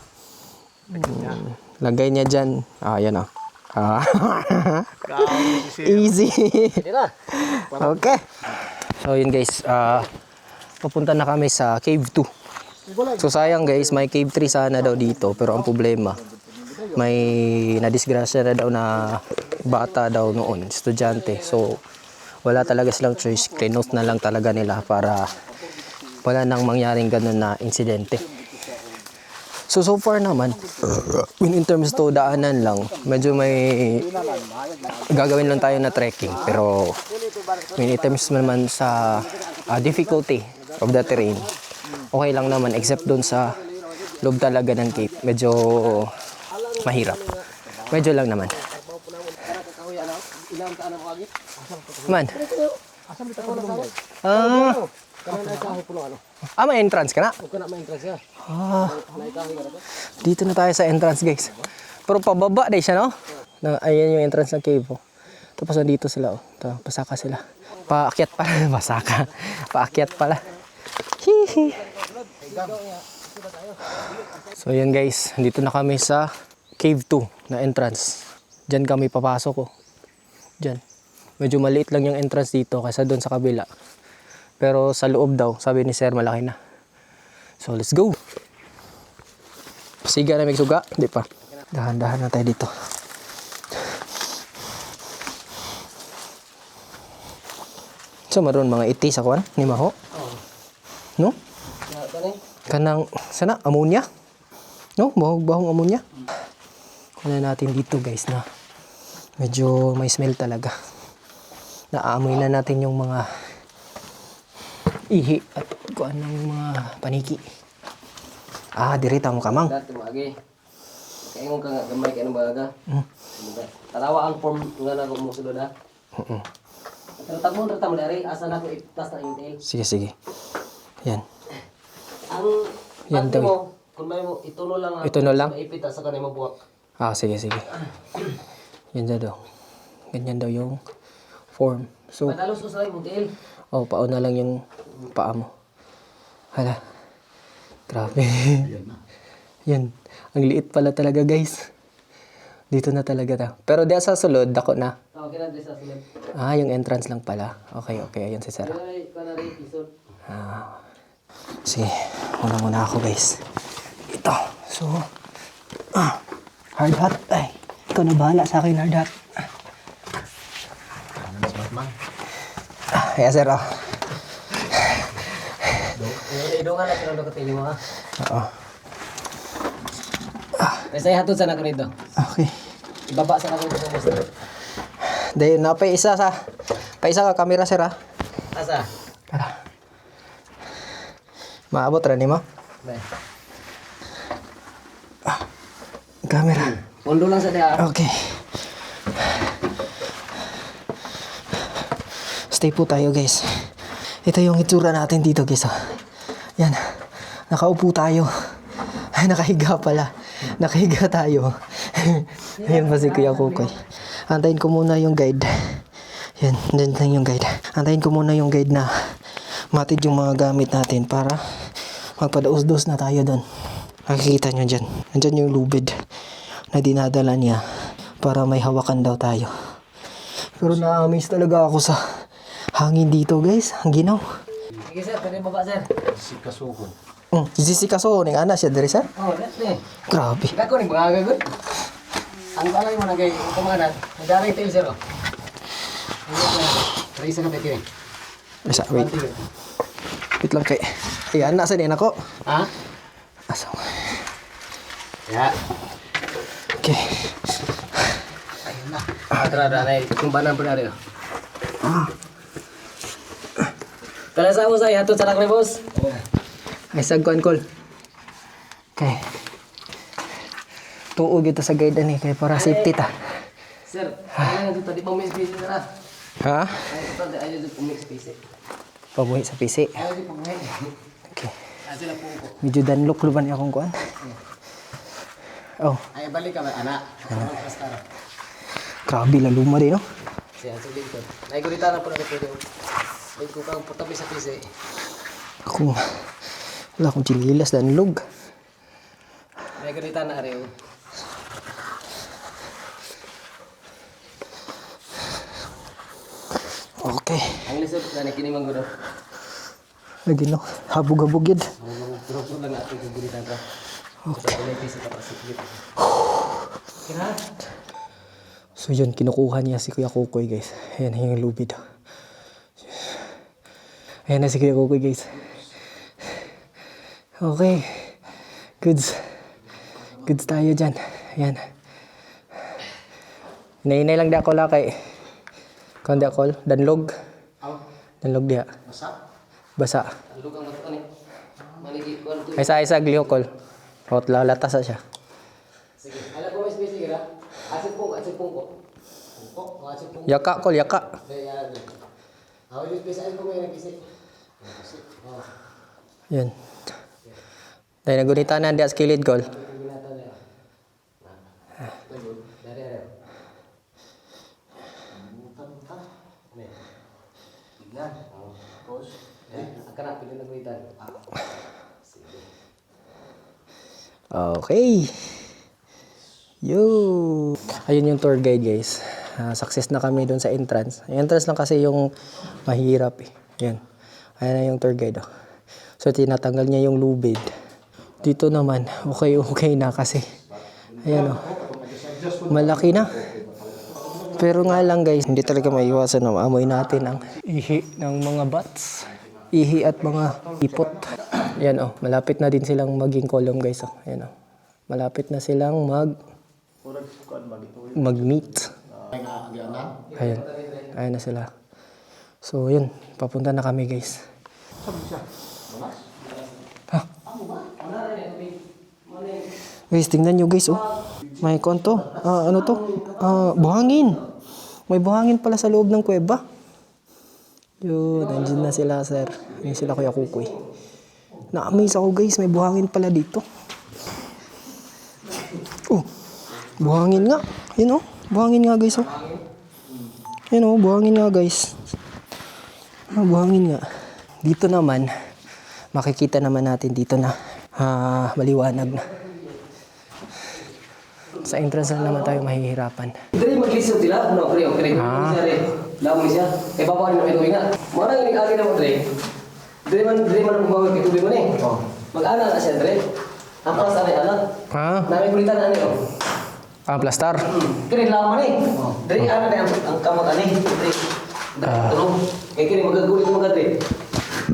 lagay niya dyan. Yan o. Easy. Okay. So yun guys, papunta na kami sa cave 2. So sayang guys, may cave 3 sana daw dito. Pero ang problema, may nadisgrasya na daw na bata daw noon, estudyante. So wala talaga silang choice. Clean-out na lang talaga nila para wala nang mangyaring ganun na insidente. So far naman, in terms to daanan lang, medyo may gagawin lang tayo na trekking. Pero in terms naman sa difficulty of the terrain, okay lang naman except doon sa loob talaga ng cave. Medyo mahirap. Medyo lang naman. Man. May entrance ka na? Dito na tayo sa entrance guys. Pero pababa din siya no? Ayan yung entrance ng cave oh. Tapos nandito sila oh. Ito, pasaka sila. Paakyat pala. Pasaka. Paakyat pala. Hihi. So yun guys. Dito na kami sa cave 2 na entrance. Diyan kami papasok oh. Diyan. Medyo maliit lang yung entrance dito kaysa doon sa kabila. Pero sa loob daw, sabi ni sir, malaki na. So let's go. Siga na may suga? Hindi pa. Dahan-dahan na tayo dito. So maroon mga iti sa kuwan ni Maho. No? Kanang sana ammonia? No? Bahong ammonia. Kunan natin dito guys na medyo may smell talaga. Naamoy na natin yung mga ihi at kuan ng mga paniki. Dirita mo kamang. Dati magi. Kaya mo ka gamay ka ng baga. Tarawa ang form nga na mo sulod ha. Tratamo dari asa na ko itas na intel. Sige. Yan. Ang Yan ate daw. mo, kung may mo ituno lang. Ituno lang? Ipita sa kanay mabuwak. Sige. Yan daw. Ganyan daw yung form. So, Padalos ko sa lang intel. pauna lang yung paa mo. Hala. Grabe. Yan. Ang liit pala talaga guys. Dito na talaga ta. Pero di sa sulod, dako na. Okay na sa sulod. Yung entrance lang pala. Okay. Ayun si Sarah. Ay, kanari isod. Sige. Muna ako guys. Ito. So, hard hat. Ay, ikaw na bahala sa akin hard hat. Ayan, sir, oh. Idungan na pero ko tili mo ha. Oo. Kasi hatod sa nako nito. Okay. Ibaba sa nako sa boss. Dahil na pa isa ka camera, sir, ah. Asa? Tara. Maabot rin mo? Bay. Camera. Pondo lang sa dia. Okay. Stay po tayo, guys. Ito yung itsura natin dito, guys. Oh. Yan. Nakaupo tayo. Ay, nakahiga pala. Nakahiga tayo. Ayun pa si Kuya Kukoy. Antayin ko muna yung guide. Yan. Dyan lang yung guide. Antayin ko muna yung guide na matid yung mga gamit natin para magpadaos-dos na tayo doon. Nakikita nyo dyan. Nandyan yung lubid na dinadala niya para may hawakan daw tayo. Pero na-amaze talaga ako sa hangin dito, guys. Ang ginaw. Sige sir, pwede baba sir. Sisikaso, ning ana siya diri, sir. Oh, that's it. Grabe. Dako ni mga gagod. Ang balay mo na kay kumanan. Nadaray tayo sir. Oh. Try sa kapit yun. Isa, wait. Wait lang kay. Ay, ana sa din ako. Ha? Asa. Ya. Okay. Atra na kumbanan po na rin. Kala sa mo sa hatod sa nakli boss. Ay, sagkuan call. Okay. Tuog ito sa guide ni kay para safety ta. Sir, ano dito di pa may space na. Ha? Ay ito ay dito may space. Pabuhi sa PC. Ay di pa may. Okay. Asa na po ko. Medyo danlok luban akong kuan. Oh, Ay balik ka ba anak? Ano? grabe la luma din, no? Siya sa dito. Ay gurita na po na pwede. Ay ko kang portabi sa PC. Ako, wala akong chililas danlog. Ay gurita na ari. Okay. Ang lisod na kini mangguro. Lagi no, habog-habog yun. Ang drop lang natin kung gurita na. Okay. Sa PC ka pa sige. Kina? So yun, kinukuha niya si Kuya Kukoy, guys. Ayan yung lubid. Ayan na si Kuya Kukoy, guys. Okay. Goods. Goods tayo dyan. Ayan. Inainay lang di ako lakay. Kung di ako, danlog. Danlog diha. Basa. Lugang mato ni. Maligi ko to. Isa-isa glihokol. Hot lalata sa siya. Sige. Ala ko mas busy gira. Asip ko ko. Oh, asip po. Yaka kol, yaka. Kaya ako yung busy ko may busy. Oh. Yan. Dahil nagunitan na diya sa kilid kol. Ginata na. Dari ari. Ne. Tignan. Boss. Akara pili naguitan. Sige. Okay. Yo. Ayun yung tour guide, guys. Success na kami doon sa entrance. Yung entrance lang kasi yung mahirap eh. Yan. Ayan na yung tour guide. Oh. So tinatanggal niya yung lubid. Dito naman, okay na kasi. Ayan oh. Malaki na. Pero nga lang guys, hindi talaga maiwasan na maamoy natin ang ihi ng mga bats. Ihi at mga ipot. Ayan oh, malapit na din silang maging column guys. Oh. Ayan oh. Malapit na silang mag-meet. Ayan. Ayan na sila. So, yun. Papunta na kami, guys. Ha? Guys, tingnan nyo, guys, oh. May konto. Ano to? Buhangin. May buhangin pala sa loob ng kuweba. Yun, nandiyan na sila, sir. Yan sila, Kuya Kukoy. Na-amaze ako, guys. May buhangin pala dito. Oh, buhangin nga. Yun oh, buhangin nga guys oh. Yun oh, buhangin nga guys. Buhangin nga. Dito naman, makikita naman natin dito na maliwanag na. Sa entrance na naman tayo mahihirapan. Dili maglisod sila, no, pre, okay. Damo siya. Kay baba ni mo nga. Mo nang ini agi na mo dre. Dili man mo kay tubig mo ni. Mag-ana na siya dre. Apa sa ana? Ha? Nami kulitan ani oh. Plastar. Kini lama ni. Dre ana na ang kamot ani. Dre. Tulong. Kaya kini magagulit mo kadre.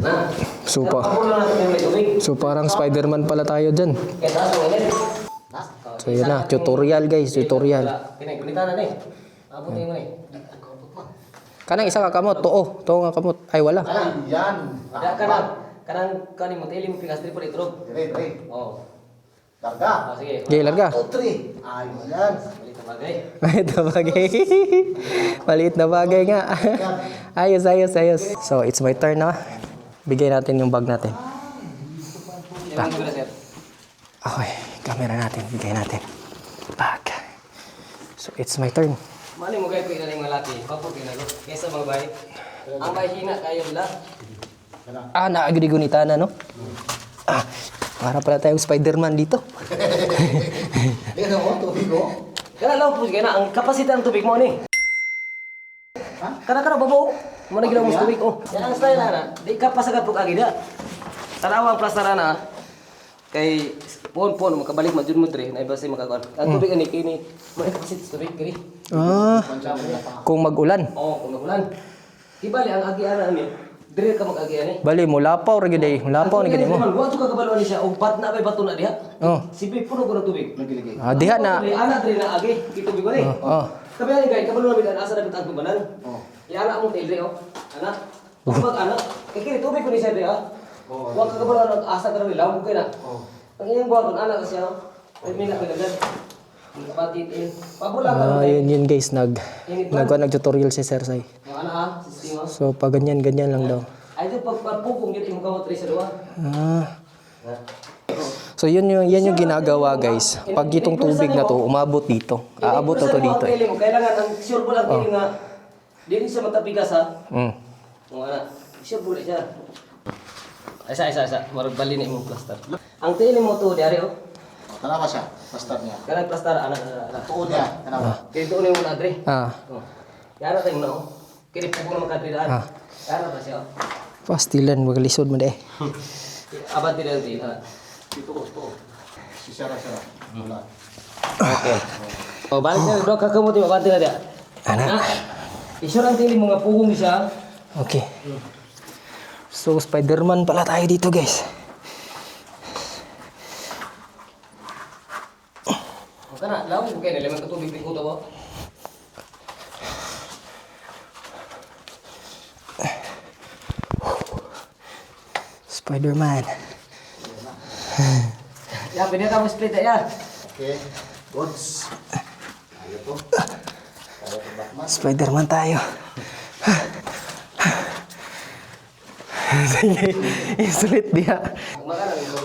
Na. So, Ako lang natin yung may tubig. so parang Spider-Man pala tayo dyan. Kaya taas mo ulit. So yun na, tutorial guys, tutorial. Kinagunitan na ni. Abutin mo ni. Kanang isa ka kamot, tuo nga kamot. Ay wala. Yan. Da kanang kanin mo tili mo pikas diri po itrog. Dire. Oh. Larga. Sige. Okay, larga. 2, 3. Ayun yan. Balik na bagay. Maliit na bagay. Maliit na bagay nga. Ayos. So, it's my turn na. Bigay natin yung bag natin. Yan mo sir. Okay, camera natin. Bigay natin. Bag. So, it's my turn. Mali mo kayo pinaling malaki. Papur kinalo. Kaysa mga bay. Ang bay hina kayo bila. Ah, naagri-gunita na, no? Ah, para pala tayong Spider-Man dito. Yan ako, tubig ko. Kana lang po kaya na ang kapasite ng tubig mo ni. Kana babo. Mo na ginaw mo sa tubig oh. Yan ang style na. Di ka pasagat pug agi da. Tarawang plastara na. Kay pon makabalik majud mo dre na iba say makakuan. Ang tubig ani kini. Mo kapasite sa tubig kini. Ah, kung mag-ulan. Oh, kung nagulan. Ibali ang agi ana ni. Dire ka mag-agi ani. Bali, mulapaw rin gini. Mulapaw na gini mo. Wa to ka kabalo ni siya og pat na bay bato na diha. Oh. Sipi puno ko ng tubig. Ah, diha na. Ana dire na agi. Kitubig ko ni. Oh. Sabi ani kay kabalo na bitan asa na bitang tubanan. Oh. Yana mo tele oh. Ana. Pag ana, kay tubig ko ni siya diha. Oh. Wa ka kabalo na asa ka ni law kay na. Oh. Ang iyang buhaton ana kasi oh. Ay mina pinagdan. Kapatit Pabula ka. Ah, yun guys, nag-tutorial si Sir Sai. Yung ana sistema. So, pag ganyan lang daw. Ay do pagpupong yun imong kamot sa duwa. Ah. So, yan yung ginagawa guys. Pag itong tubig na to, umabot dito. Aabot na to dito. Kailangan ang sure ball ang feeling nga dili siya matapigas ha. Mo ana. Sure ball siya. Isa. Marag bali na imong plaster. Ang tili mo to diari oh. Tanawa siya. Basta niya. Kanang plaster ana. Tuon niya. Tanawa. Kaya doon yung adre. Ah. Oh. Yara tayo mo na oh. Kini po mo makadri daan. Yara ba siya? Pastilan, magalisod mo deh. Abad din din. Dito ko. Si Sarah. Wala. Okay. Oh, balik na do kakamot mo abad na dia. Ana. Isure ang tili mo nga pugong siya. Okay. So, Spider-Man pala tayo dito guys. Kana law ko kay nalaman ka tubig ko to ba? Spider-Man. Ya, pwede ka mo split ya. Okay. Goods. Spider-Man tayo. Sige, isulit dia.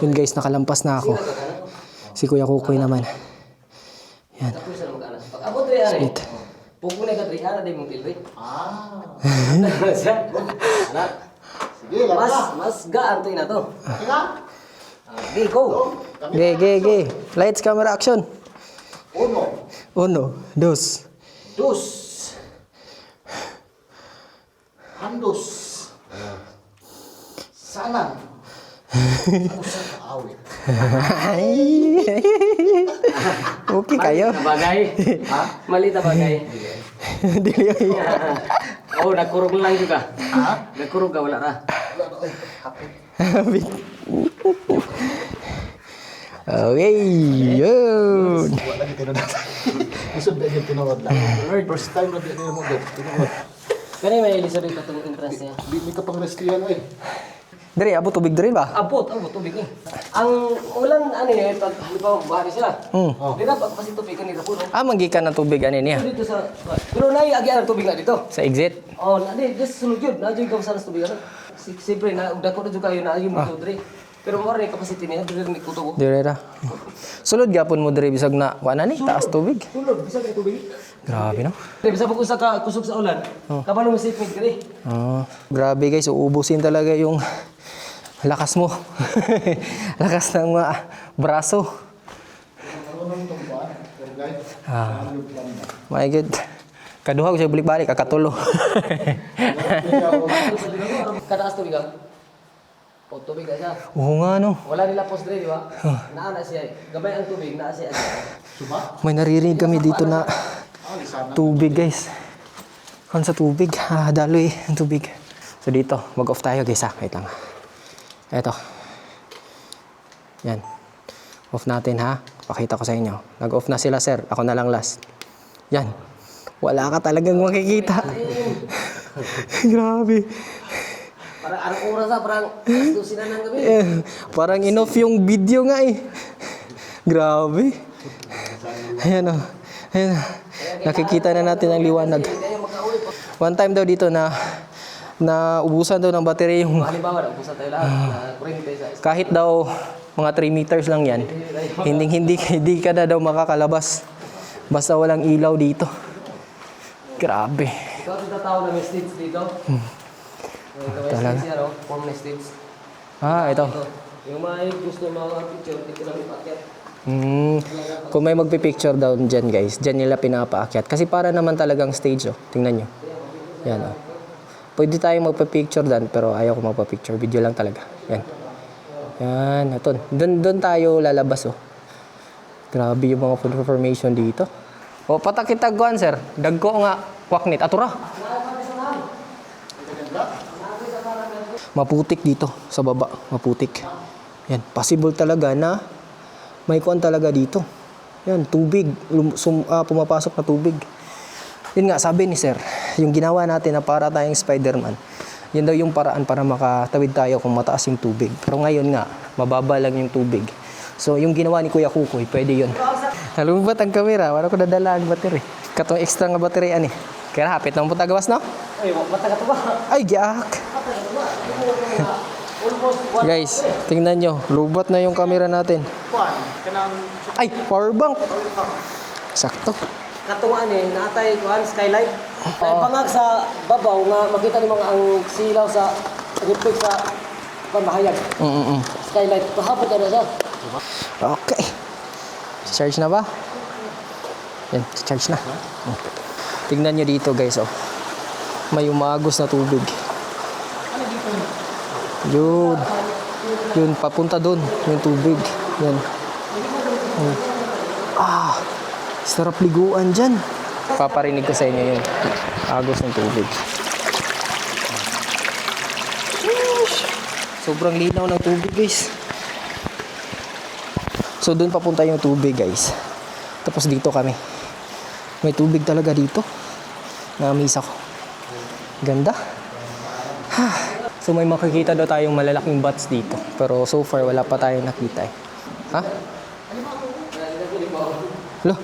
Yun guys, nakalampas na ako. Si Kuya Kukoy naman. Yan. Tapos na magana. Pag abot rin ani. Pugo na ka rin ana day mong tilri. Anak. Sige, larga. Mas gaan to ina to. Tingnan. Okay, go. Ge. Lights, camera, action. 1, 1, 2. Dos. Handos. Sana. Awit. Okay kayo. Bagay. Ha? Mali ta bagay. Dili ay. Oh, nagkurog lang juga. Ha? Nagkurog ka wala ka. Habit. Okay, yun. Wala lagi tinawad. Gusto ba yung tinawad lang? First time na din mo gud. Tinawad. Kani may Elizabeth katong entrance niya. May ka pang restiyan oy. Dire, abo tubig dire ba? Abot tubig ni. Ang ulan ani pag lipaw bahari sila. Dira pag kasi tubig ni puno. Ah, manggikan na tubig ani niya. Dito sa pero nay agi ang tubig nga dito. Sa exit. Oh, nadi just sulod yun. Nadyo ikaw sa tubig ano. Siyempre na dako na jud kayo na yung motor dre. Pero mo rin capacity niya dre ni kuto. Dire ra. Sulod gyapon mo dire bisag na wala ni taas tubig. Sulod bisa ka tubig. Grabe no. Dre bisa pag usa ka kusog sa ulan. Kabalo mo safe mid dre. Grabe guys, uubusin talaga yung lakas mo. Lakas ng mga braso. My God. Kaduha ko siya balik-balik, kakatulo. Kataas tubig ka. O tubig ka siya. Oo nga no. Wala nila post dre, di ba? Naana siya. Gabay ang tubig, naa siya. May naririnig kami dito na tubig guys. Kan sa tubig. Daloy ang tubig. So dito, mag-off tayo guys ha. Wait lang. Eto. Yan. Off natin ha. Pakita ko sa inyo. Nag-off na sila sir. Ako na lang last. Yan. Wala ka talagang makikita. Grabe. Parang anong oras na, parang alas 12 na ng gabi. Parang in-off yung video nga eh. Grabe. Ayan o. Ayan. Nakikita na natin ang liwanag. One time daw dito na ubusan daw ng battery yung Halimbawa, nagpusa tayo lahat na kuryente sa kahit daw mga 3 meters lang yan. Hindi ka na daw makakalabas. Basta walang ilaw dito. Grabe. Ikaw ang tao na may stage dito. Ito may Talaga. stage yan, oh. Form na stage. Ito. Yung mga gusto mga picture, dito lang ipakyat. Kung may magpipicture daw dyan guys, dyan nila pinapaakyat. Kasi para naman talagang stage oh. Tingnan nyo. Yan oh. Pwede tayong magpa-picture dan pero ayaw ko magpa-picture. Video lang talaga. Yan. Yan. Ito. Doon tayo lalabas oh. Grabe yung mga full formation dito. O patakitaguan sir. Dagko nga. Kwaknit. Atura. Maputik dito sa baba. Maputik. Yan. Possible talaga na may kuwan talaga dito. Yan. Tubig. Pumapasok na tubig. Yun nga, sabi ni sir, yung ginawa natin na para tayong Spider-Man, yun daw yung paraan para makatawid tayo kung mataas yung tubig. Pero ngayon nga, mababa lang yung tubig. So, yung ginawa ni Kuya Kukoy, pwede yun. Nalubat ang camera, wala ko nadala ang battery. Katong extra nga battery, ani. Kaya hapit na mo gawas, no? Ay, mata ka to ba? Ay, giak! Guys, tingnan nyo, lubat na yung camera natin. Ay, power bank! Sakto. Katungan eh, natay kuhan, skylight. Ay bangag sa babaw nga makita ni mga ang silaw sa reflect sa pamahayag. Skylight, pahapot na siya. Okay. Charge na ba? Yan, charge na. Tingnan nyo dito guys, oh. May umagos na tubig. Yun. Yun, papunta doon. Yung tubig. Yan. Sarap liguan dyan. Paparinig ko sa inyo yung agos ng tubig. Sobrang linaw ng tubig guys. So doon papunta yung tubig guys. Tapos dito kami. May tubig talaga dito. Na-amaze ako. Ganda. So may makikita daw tayong malalaking bats dito. Pero so far wala pa tayong nakita eh. Ha? Lo?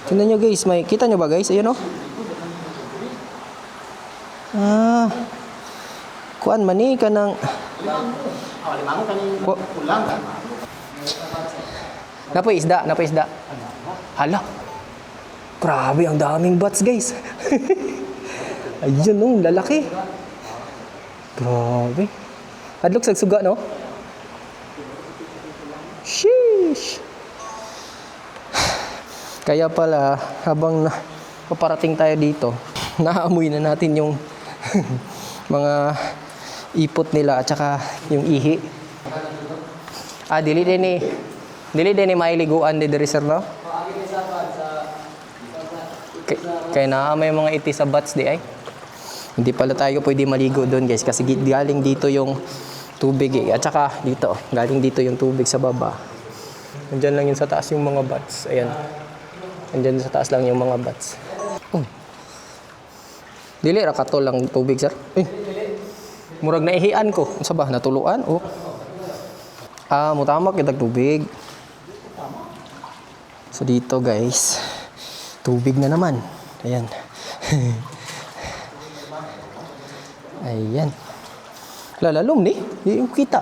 Tingnan nyo guys, may kita nyo ba guys? Ayan o. Kuan mani ka ng... Napoy isda. Hala. Grabe, ang daming bats guys. Ayun no, lalaki. Grabe. Hadlok sa suga no? Sheesh. Kaya pala, habang paparating tayo dito, naamoy na natin yung mga ipot nila at saka yung ihi. Dili din ni mailiguan di diri sir no? Kaya na may mga iti sa bats di ay. Hindi pala tayo pwede maligo doon guys kasi galing dito yung tubig eh. At saka dito, galing dito yung tubig sa baba. Nandiyan lang yun sa taas yung mga bats. Ayan. Nandiyan sa taas lang yung mga bats. Dili ra kato lang tubig sir. Murag naihian ko. Unsa ba natuluan? Mutamak kitag tubig. So dito guys, tubig na naman. Ayan. Ayan. Lalalom ni. Di yung kita.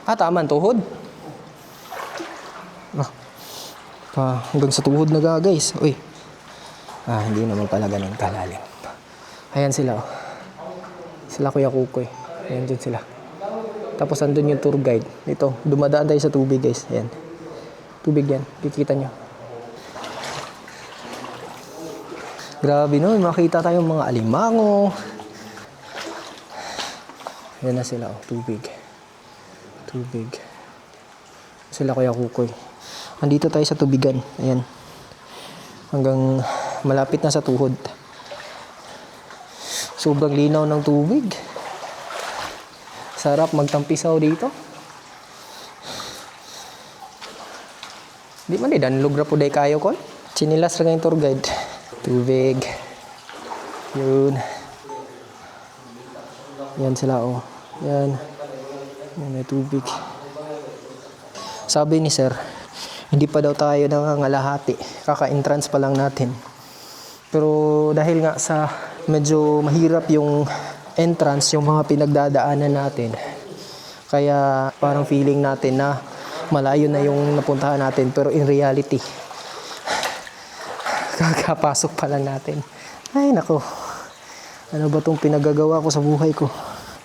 Tama ang tuhod. Hanggang sa tuhod na guys. Uy. Hindi naman pala ganun kalalim. Ayan sila oh. Sila Kuya Kukoy. Ayan dyan sila. Tapos andun yung tour guide. Ito, dumadaan tayo sa tubig guys. Ayan. Tubig yan. Kikita nyo. Grabe no. Makita tayong mga alimango. Ayan na sila oh. Tubig. Sila Kuya Kukoy. Andito tayo sa tubigan. Ayan. hanggang malapit na sa tuhod. Sobrang linaw ng tubig. Sarap magtampisaw dito. Di man danlog ra po day kayo ko. Chinilas ra yung tour guide. Tubig. Yun. Yan sila oh. Yan. Yan may tubig. Sabi ni sir, hindi pa daw tayo nangangalahati. Kaka-entrance pa lang natin. Pero dahil nga sa medyo mahirap yung entrance, yung mga pinagdadaanan natin, kaya parang feeling natin na malayo na yung napuntahan natin. Pero in reality, kakapasok pa lang natin. Ay nako, ano ba tong pinagagawa ko sa buhay ko?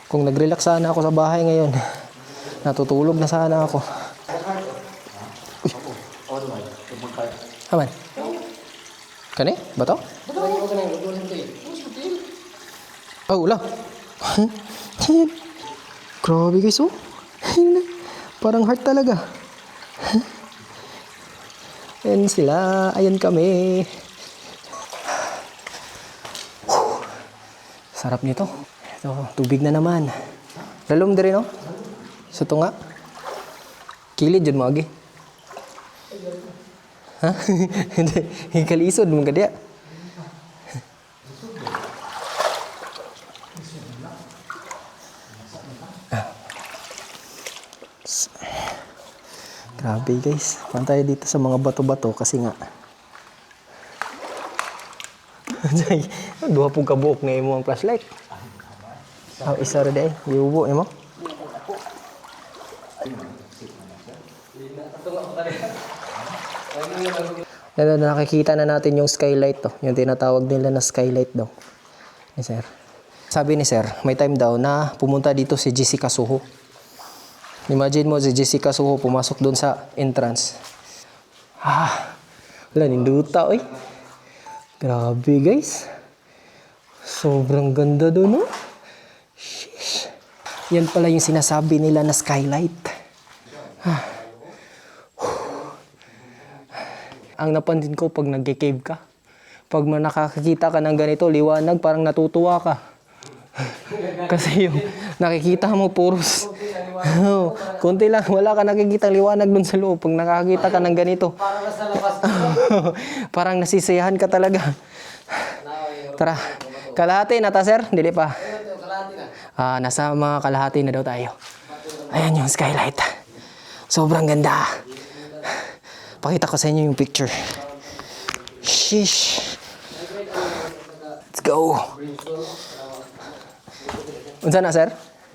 Kung nag-relax sana ako sa bahay ngayon, natutulog na sana ako. Aman. Kani? Bato? Oh, ulah. Grabe guys, oh. Parang heart talaga. Ayan sila. Ayan kami. Sarap nito. Ito, tubig na naman. Lalom din rin, no? Suto nga. Kilid dyan mo, agi. Ha? Hindi. Kalisod mong kadya. Grabe guys. Pantay dito sa mga bato-bato kasi nga. Duha pong kabuok na imo ang flashlight. Oh, isa rin dahil. Iubo mo. Nakikita na natin yung skylight to. Yung tinatawag nila na skylight daw. Ni sir. Sabi ni sir, may time daw na pumunta dito si Jessica Soho. Imagine mo si Jessica Soho pumasok doon sa entrance. Wala, ninduta oy. Grabe guys. Sobrang ganda doon, no? Sheesh. Yan pala yung sinasabi nila na skylight. Ang napansin ko pag nag-cave ka, pag nakakakita ka ng ganito, liwanag, parang natutuwa ka. Kasi yung nakikita mo puros. Kunti lang, wala ka nakikita liwanag dun sa loob. Pag nakakita ka ng ganito, parang nasisiyahan ka talaga. Tara, kalahati na ta sir? Dili pa. Nasa mga kalahati na daw tayo. Ayan yung skylight. Sobrang ganda. Pakita ko sa inyo yung picture. Sheesh. Let's go. Unsa na sir?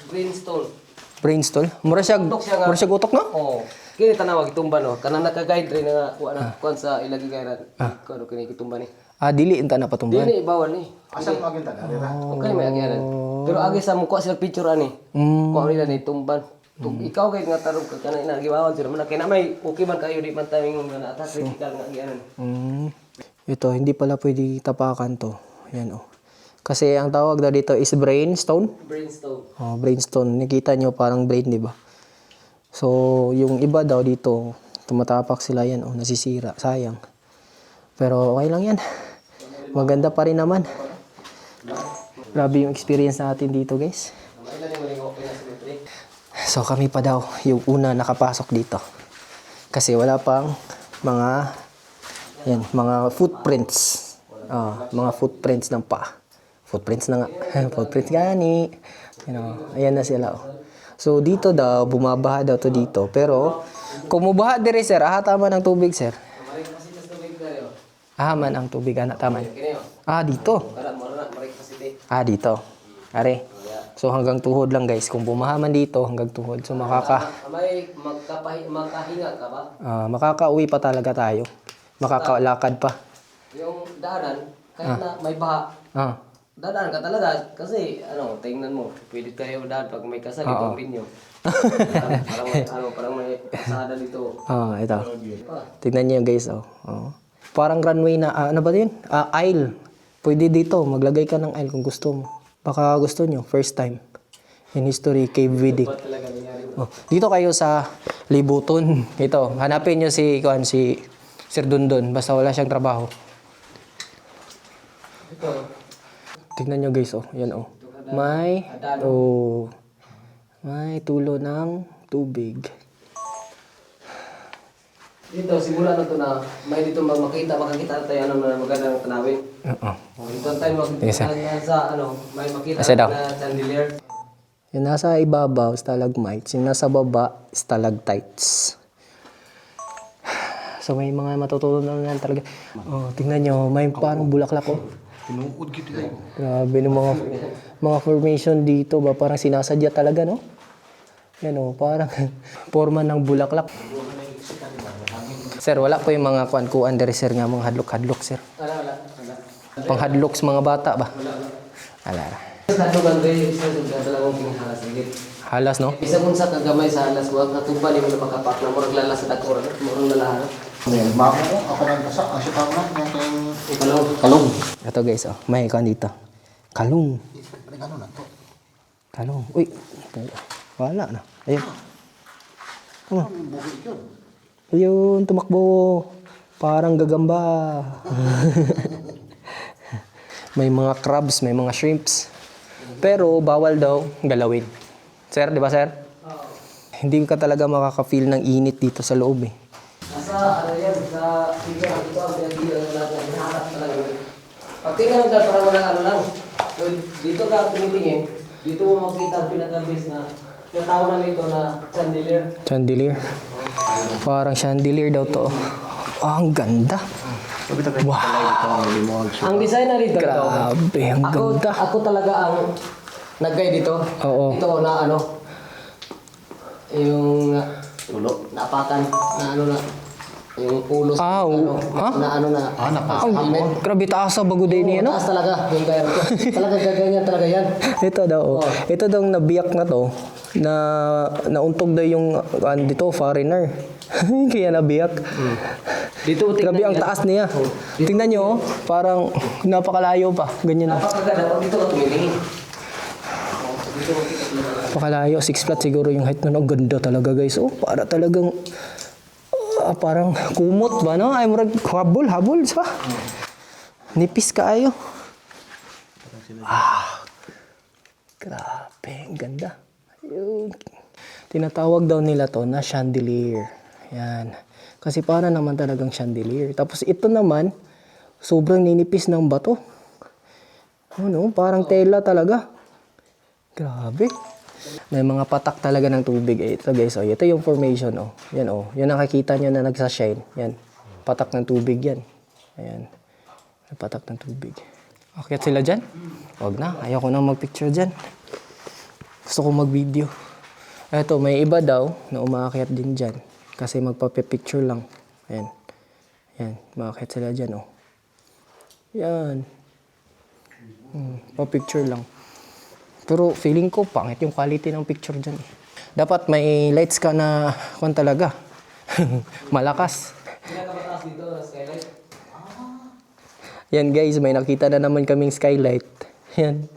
Brainstorm. Brainstorm? Mura siya utok no? Oo. Kini tanawag itumba no. Kanang naka-guide rin nga kuan sa ilagi kairan. Kuno kini itumba ni. Dili inta na patumban. Dili bawal ni. Asa mo agin taga dira? Okay may agyanan. Pero agi sa mukha sila picture ani. Kuha nila ni tumban. Ikaw kay nga tarong ka kanang inagiwawan sila man kay na may okay man kayo di man timing nga atas critical nga agyanan. Ito hindi pala pwede tapakan to. Yan oh. Kasi ang tawag daw dito is brainstone. Brainstorm. Brainstone. Nakita nyo parang brain, di ba? So, yung iba daw dito, tumatapak sila yan. Nasisira. Sayang. Pero okay lang yan. Maganda pa rin naman. Grabe yung experience natin dito, guys. So, kami pa daw yung una nakapasok dito. Kasi wala pang mga footprints. Mga footprints ng paa. Footprints na nga. Footprints gani. Ayan na sila. So, dito daw, bumabaha daw to dito. Pero, kung mubaha dire, sir, taman ang tubig, sir. Man ang tubig, anak, taman. Dito. Dito. Are. So, hanggang tuhod lang, guys. Kung bumaha man dito, hanggang tuhod. So, May makahinga ka ba? makakauwi pa talaga tayo. Makakalakad pa. Yung daanan, kahit na may baha, dadaan ka talaga kasi tingnan mo, pwede tayo daan pag may kasal itong binyo. Parang may kasada dito. Ito. Tignan niyo guys, Parang runway na, ano ba yun? Aisle. Pwede dito, maglagay ka ng aisle kung gusto mo. Baka gusto nyo, first time in history, cave wedding. Dito kayo sa Libuton. Ito, hanapin nyo si Sir Dundon, basta wala siyang trabaho. Tingnan nyo guys, oh. Yan, oh. May tulo ng tubig. Dito, simula na to na may dito makakita tayo ng magandang tanawin. Oo. Ito tayo Sige, sir. sa may makita Kasi daw. na chandelier. Yung nasa ibabaw, stalagmites. Yung nasa baba, stalactites. So may mga matutunan na talaga. Oh, tingnan nyo, may parang bulaklak, oh. Tinuod kita kayo. Grabe ng mga formation dito ba, parang sinasadya talaga, no? Yan, oh, parang forma ng bulaklak. Sir, wala po yung mga kuan-kuan dari sir nga, mga hadlok-hadlok, sir. Wala. Pang-hadlok sa mga bata ba? Wala. Hadlokan kayo, isa sa dalawang pinahalas. Halas, no? Isa kung sa kagamay sa halas, wag natuba ni mo na makapak na murag lalas sa dakor, murag lalahan. Ayan, mako ko. Ako nang kasa. Asya tao na. Yung kayong Kalong. Ito guys, oh, may kuan dito. Kalung. ano na to? Kalung. Uy, wala na. Ayun. Come on. Bukit yun. Ayun, tumakbo. Parang gagamba. May mga crabs, may mga shrimps. Pero bawal daw galawin. Sir, di ba sir? Hindi ka talaga makaka-feel ng init dito sa loob eh. Nasa yan, sa figure, ito ang pinag-iwan natin, hinahanap talaga. Pag tingnan mo para walang lang. So, dito ka tinitingin, dito mo makita ang pinaka-base na tinatawag namin ito na chandelier. Chandelier. Parang chandelier daw to. Ang ganda. Wow. Ang design na rito, Grabe, ang ganda. ako talaga ang nag-guide dito. Oo. Ito na yung napakan na yung pulos Ah, ha? helmet. Grabe taas sa bago din niya, no? Taas talaga yung kaya ko. Talaga gaganyan talaga yan. Ito daw, oh. Ito daw nabiyak na to, na nauntog daw yung dito, foreigner. Kaya nabiyak. Dito Grabe ang taas niya. Tingnan nyo, oh, parang napakalayo pa. Ganyan na. Napakaganda. Dito ka tumingin. Napakalayo, 6 flat siguro yung height nun. Ang ganda talaga guys. Oh, para talagang, parang kumot ba, no? Ay, murag habol, sa nipis kaayo. Grabe, ang ganda. Ayun. Tinatawag daw nila to na chandelier. Yan. Kasi para naman talagang chandelier. Tapos ito naman, sobrang ninipis ng bato. Ano, parang tela talaga. Grabe. May mga patak talaga ng tubig. Ito guys, oh, ito yung formation. Oh. Yan, oh. Yan nakikita nyo na nagsashine. Yan. Patak ng tubig yan. Ayan. Patak ng tubig. Akyat sila dyan? Huwag na. Ayoko na magpicture dyan. Gusto ko mag-video. Eto, may iba daw na umaakyat din dyan. Kasi magpapipicture lang. Ayan. Ayan. Maakyat sila dyan, oh. Yan. Pa-picture lang. Pero feeling ko, pangit yung quality ng picture dyan. Dapat may lights ka na kung talaga. Malakas. Pinakabataas dito na skylight. Yan guys, may nakita na naman kaming skylight. Yan.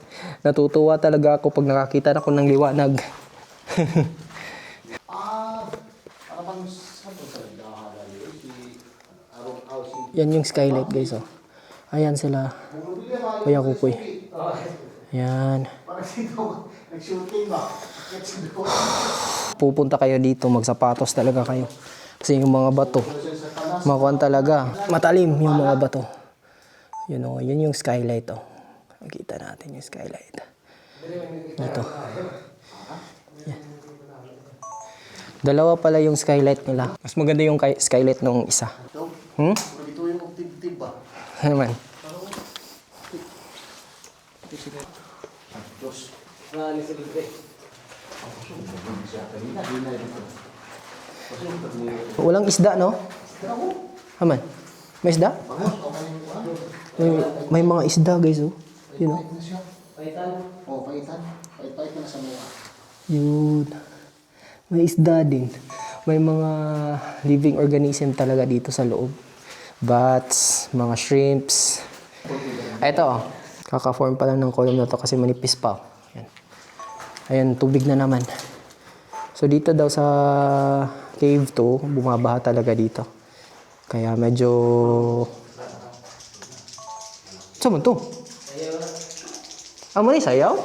Natutuwa talaga ako pag nakakita na ako ng liwanag. Yan yung skylight guys, oh. Ayan sila. Kuya Kukoy. Yan. Nag-shooting ba? Pupunta kayo dito, magsapatos talaga kayo. Kasi yung mga bato, makuhan talaga. Matalim yung mga bato. Yun, oh, yun yung skylight. Oh. Makita natin yung skylight. Dito. Yan. Dalawa pala yung skylight nila. Mas maganda yung skylight nung isa. Hmm? Ito yung tib-tib ba? Ano naman? Walang isda, no? Haman. May isda? May mga isda, guys, oh. Yun, oh. Oo, paitan. Pait-pait na sa mga. Yun. May isda din. May mga living organism talaga dito sa loob. Bats, mga shrimps. Ito, oh. Kaka-form pa lang ng column na to kasi manipis pa. Oh. Yan. Ayan, tubig na naman. So dito daw sa cave to, bumabaha talaga dito. Kaya medyo... Saan man to? Amo ni sayaw?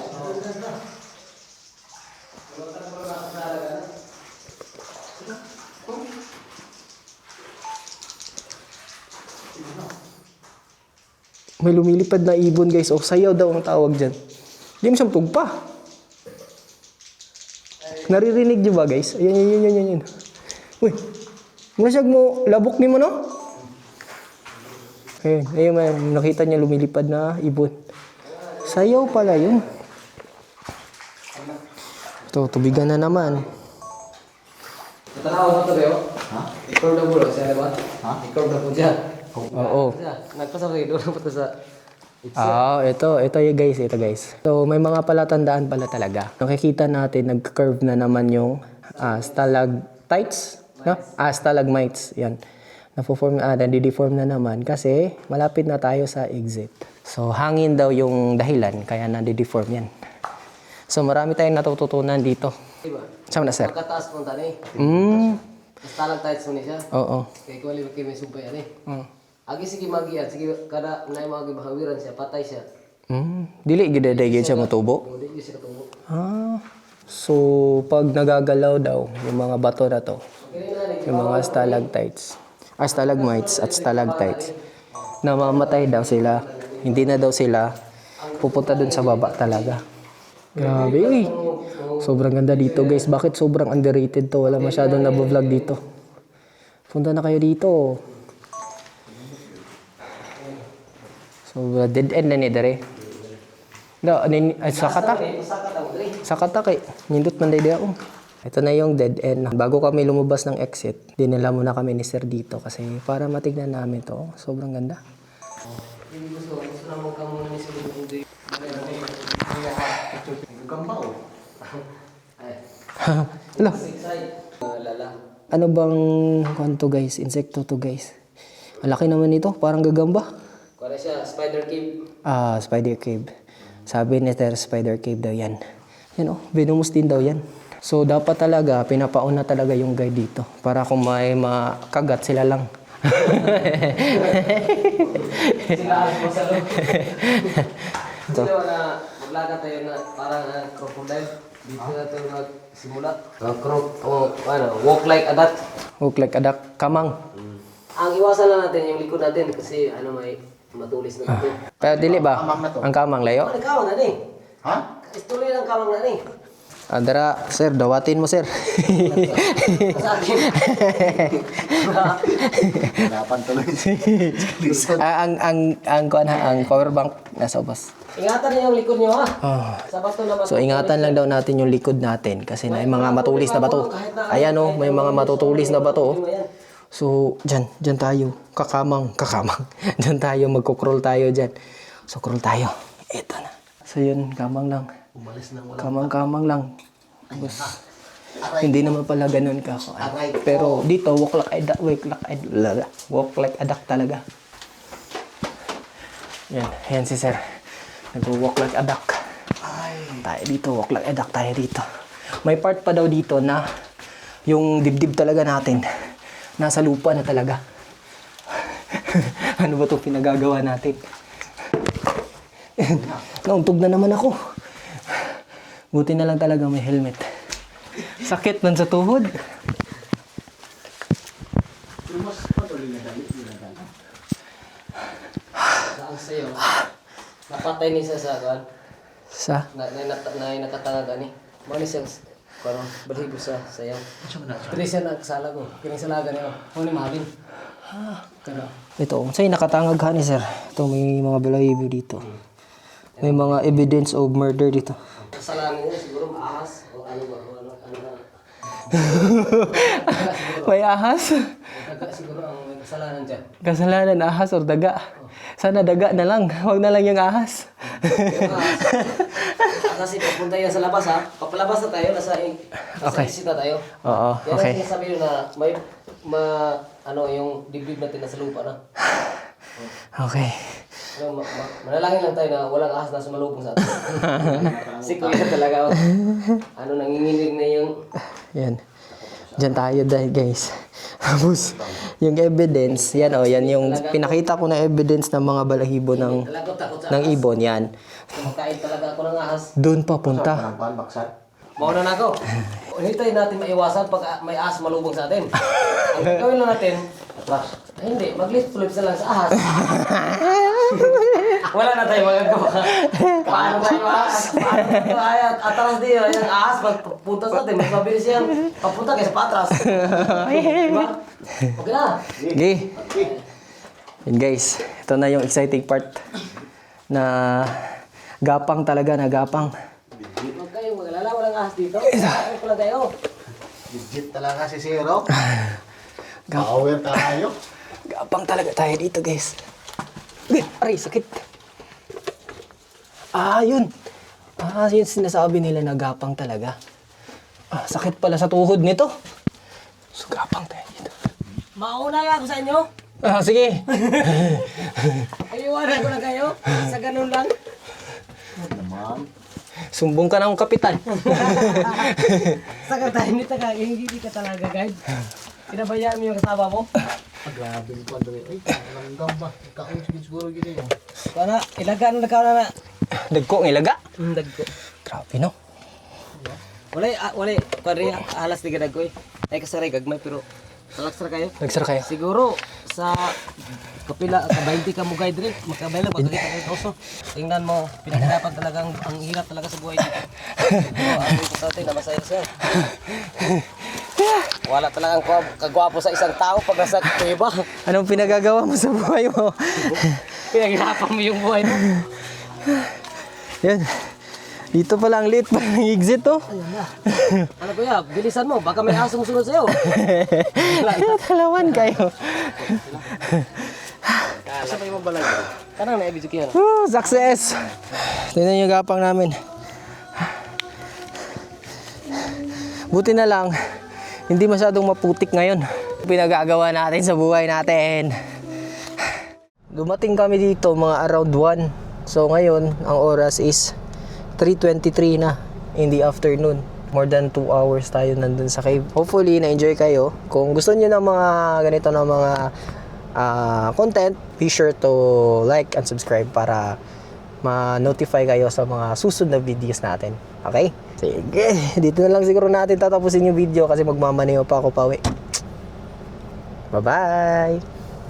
May lumilipad na ibon guys. O sayaw daw ang tawag dyan. Di mo siyang tugpa. Naririnig niyo ba guys? Ayan. Uy. Muna siya mo, labok ni mo no? Ayun man. Nakita niya lumilipad na ibon. Sayaw pala yun. Ito, tubigan na naman. Natanaw mo ito kayo? Ha? Ikaw na po, siya ba? Ha? Ikaw na po dyan. Oo. Nagpasakay, doon na po sa... Ito yung guys, ito guys. So, may mga palatandaan pala talaga. Nakikita natin, nag-curve na naman yung stalactites, no? Stalagmites, yan. Nadideform na naman kasi malapit na tayo sa exit. So, hangin daw yung dahilan, kaya nadideform yan. So, marami tayong natututunan dito. Diba? Saan na, sir? Pagkataas po tani. Stalactites mo ni siya. Oo. Kaya kung alibag kayo may sumpay yan Agi sige magiyan, sige kada na mga bahawiran siya, patay siya. Dili gidaday siya matubo. Hindi siya katubo. So, pag nagagalaw daw, yung mga bato na to, yung mga stalactites, stalagmites at stalactites, namamatay daw sila. Hindi na daw sila pupunta dun sa baba talaga. Grabe, uy. Sobrang ganda dito, guys. Bakit sobrang underrated to? Wala masyadong nabovlog dito. Punta na kayo dito. So, dead end na ni dere. Sakata kay. Nindot man day ako. Ito na yung dead end. Bago kami lumabas ng exit, dinala muna kami ni Sir dito kasi para matignan namin to. Sobrang ganda. Gusto na mo ka muna ni Sir Bundi. Hello. Lala. Ano bang kanto guys? Insekto to guys. Ang laki naman nito. Parang gagamba. Kuha siya, spider cave. Spider cave. Sabi ni Sir, spider cave daw yan. Yan venomous din daw yan. So, dapat talaga, pinapauna talaga yung guide dito. Para kung may makagat sila lang. Sila mo sa loob. Sila na maglaga tayo na parang crocodile. Dito na tayo magsimula. Walk like a duck. Look like adak kamang. Ang iwasan lang natin yung likod natin kasi may matulis na natin. Pero dili ba? Ang kamang layo? Kamang na ni. Ha? Istuloy lang kamang na ni. Dara, sir, dawatin mo, sir. Sa akin. Dapan tuloy. ang power bank nasa ubas. Ingatan niyo yung likod niyo ha. Sa bato na So ingatan lang daw natin yung likod natin kasi may mga matulis na bato. Ayan may mga matutulis na bato. So dyan tayo. Kakamang. Dyan tayo, magkukrol tayo dyan. So crawl tayo. Ito na. So yun, kamang lang. Kamang lang. Bus. Hindi naman pala ganun ka. Pero dito, walk like a duck talaga. Yan si sir. Nag-walk like a duck. Tayo dito, walk like a duck tayo dito. May part pa daw dito na yung dibdib talaga natin. Nasa lupa na talaga. Ano ba itong pinagagawa natin? Nauntog na naman ako. Buti na lang talaga may helmet. Sakit man sa tuhod. Saan sa'yo? Napatay ni sa kan? Sa? Nakatanga ni. Mani siya karon baligo sa sayaw. Dili siya nagsala ko. Kining salaga niyo. Ni mahalin. Kana. Ito, sa'yo nakatangag ka ni sir. Ito, may mga balahibo dito. May mga evidence of murder dito. Kasalanan niya siguro ahas o ano ba? May ahas? Daga siguro ang may kasalanan dyan. Kasalanan, ahas or daga? Sana daga na lang. Huwag na lang yung ahas. Kasi papunta yan sa labas ha. Papalabas na tayo, nasa isita tayo. Oo, okay. Yan ang sinasabi na may yung dibdib natin nasa lupa na. Okay. Manalangin lang tayo na walang ahas na sumalubong sa atin. Kasi kuya talaga. Nanginginig na yung... Yan. Diyan tayo dahil guys. Tapos, yung evidence, yan yung pinakita ko na evidence ng mga balahibo ng ibon, yan. Kumakain talaga ako ng ahas. Doon papunta. Pan baksan. Mauna na ako. Hintayin natin maiwasan pag may ahas malubog sa atin. Ang gagawin lang natin, hindi, mag-lift flips na lang sa ahas. Wala na tayo magagawa. Paano tayo ahas? Paano tayo atras din yung ahas pagpunta sa atin. Mas mabilis yan papunta kaysa patras. Diba? Okay na. Okay. Yan guys, ito na yung exciting part na gapang talaga na gapang. Huwag kayo magalala, walang ahas dito. Ano pala kayo? Legit talaga si Zero. Power tayo. Gapang talaga tayo dito guys. Aray, sakit. Yun. Yun sinasabi nila na gapang talaga. Sakit pala sa tuhod nito. So, gapang tayo dito. Mauna lang ako sa inyo. Sige. Iiwanan ko na kayo. Sa ganun lang. Sumbong ka na akong kapitan. Sa tayo nito ka, hindi ka talaga guide. Pinabayaan mo yung kasama mo. Grabe ko dre. Ay, langgam ba? Kaon siguro gini yo. Kana, ilaga na nakaw na. Dagko ang ilaga. Dagko. Grabe no. Wala, kwadri alas di gadag ko eh. Ay kasaray gagmay pero talaksara kayo. Nagsara kayo. Siguro sa kapila ka 20 ka mo guide rin, makabayla pag kita kay Toso. Tingnan mo, pinakadapat talagang ang hirap talaga sa buhay dito. Ang importante na masaya siya. Wala talagang kagwapo sa isang tao pag nasa kuweba. Anong pinagagawa mo sa buhay mo? Pinaghirapan mo yung buhay mo. Yan. Dito pala ang late pa ng exit to. Ano kuya, bilisan mo, baka may asong sunod sa'yo. Talawan kayo. Kasi may mabalag. Kanang na-ebidyo kiyan. Success! Tingnan yung gapang namin. Buti na lang, hindi masyadong maputik ngayon. Pinagagawa natin sa buhay natin. Dumating kami dito mga around 1. So ngayon, ang oras is 3:23 na in the afternoon. More than 2 hours tayo nandun sa cave. Hopefully, na-enjoy kayo. Kung gusto niyo ng mga ganito na mga content, be sure to like and subscribe para ma-notify kayo sa mga susunod na videos natin. Okay? Sige, dito na lang siguro natin tatapusin yung video kasi magmamaneo pa ako pauwi. Bye-bye!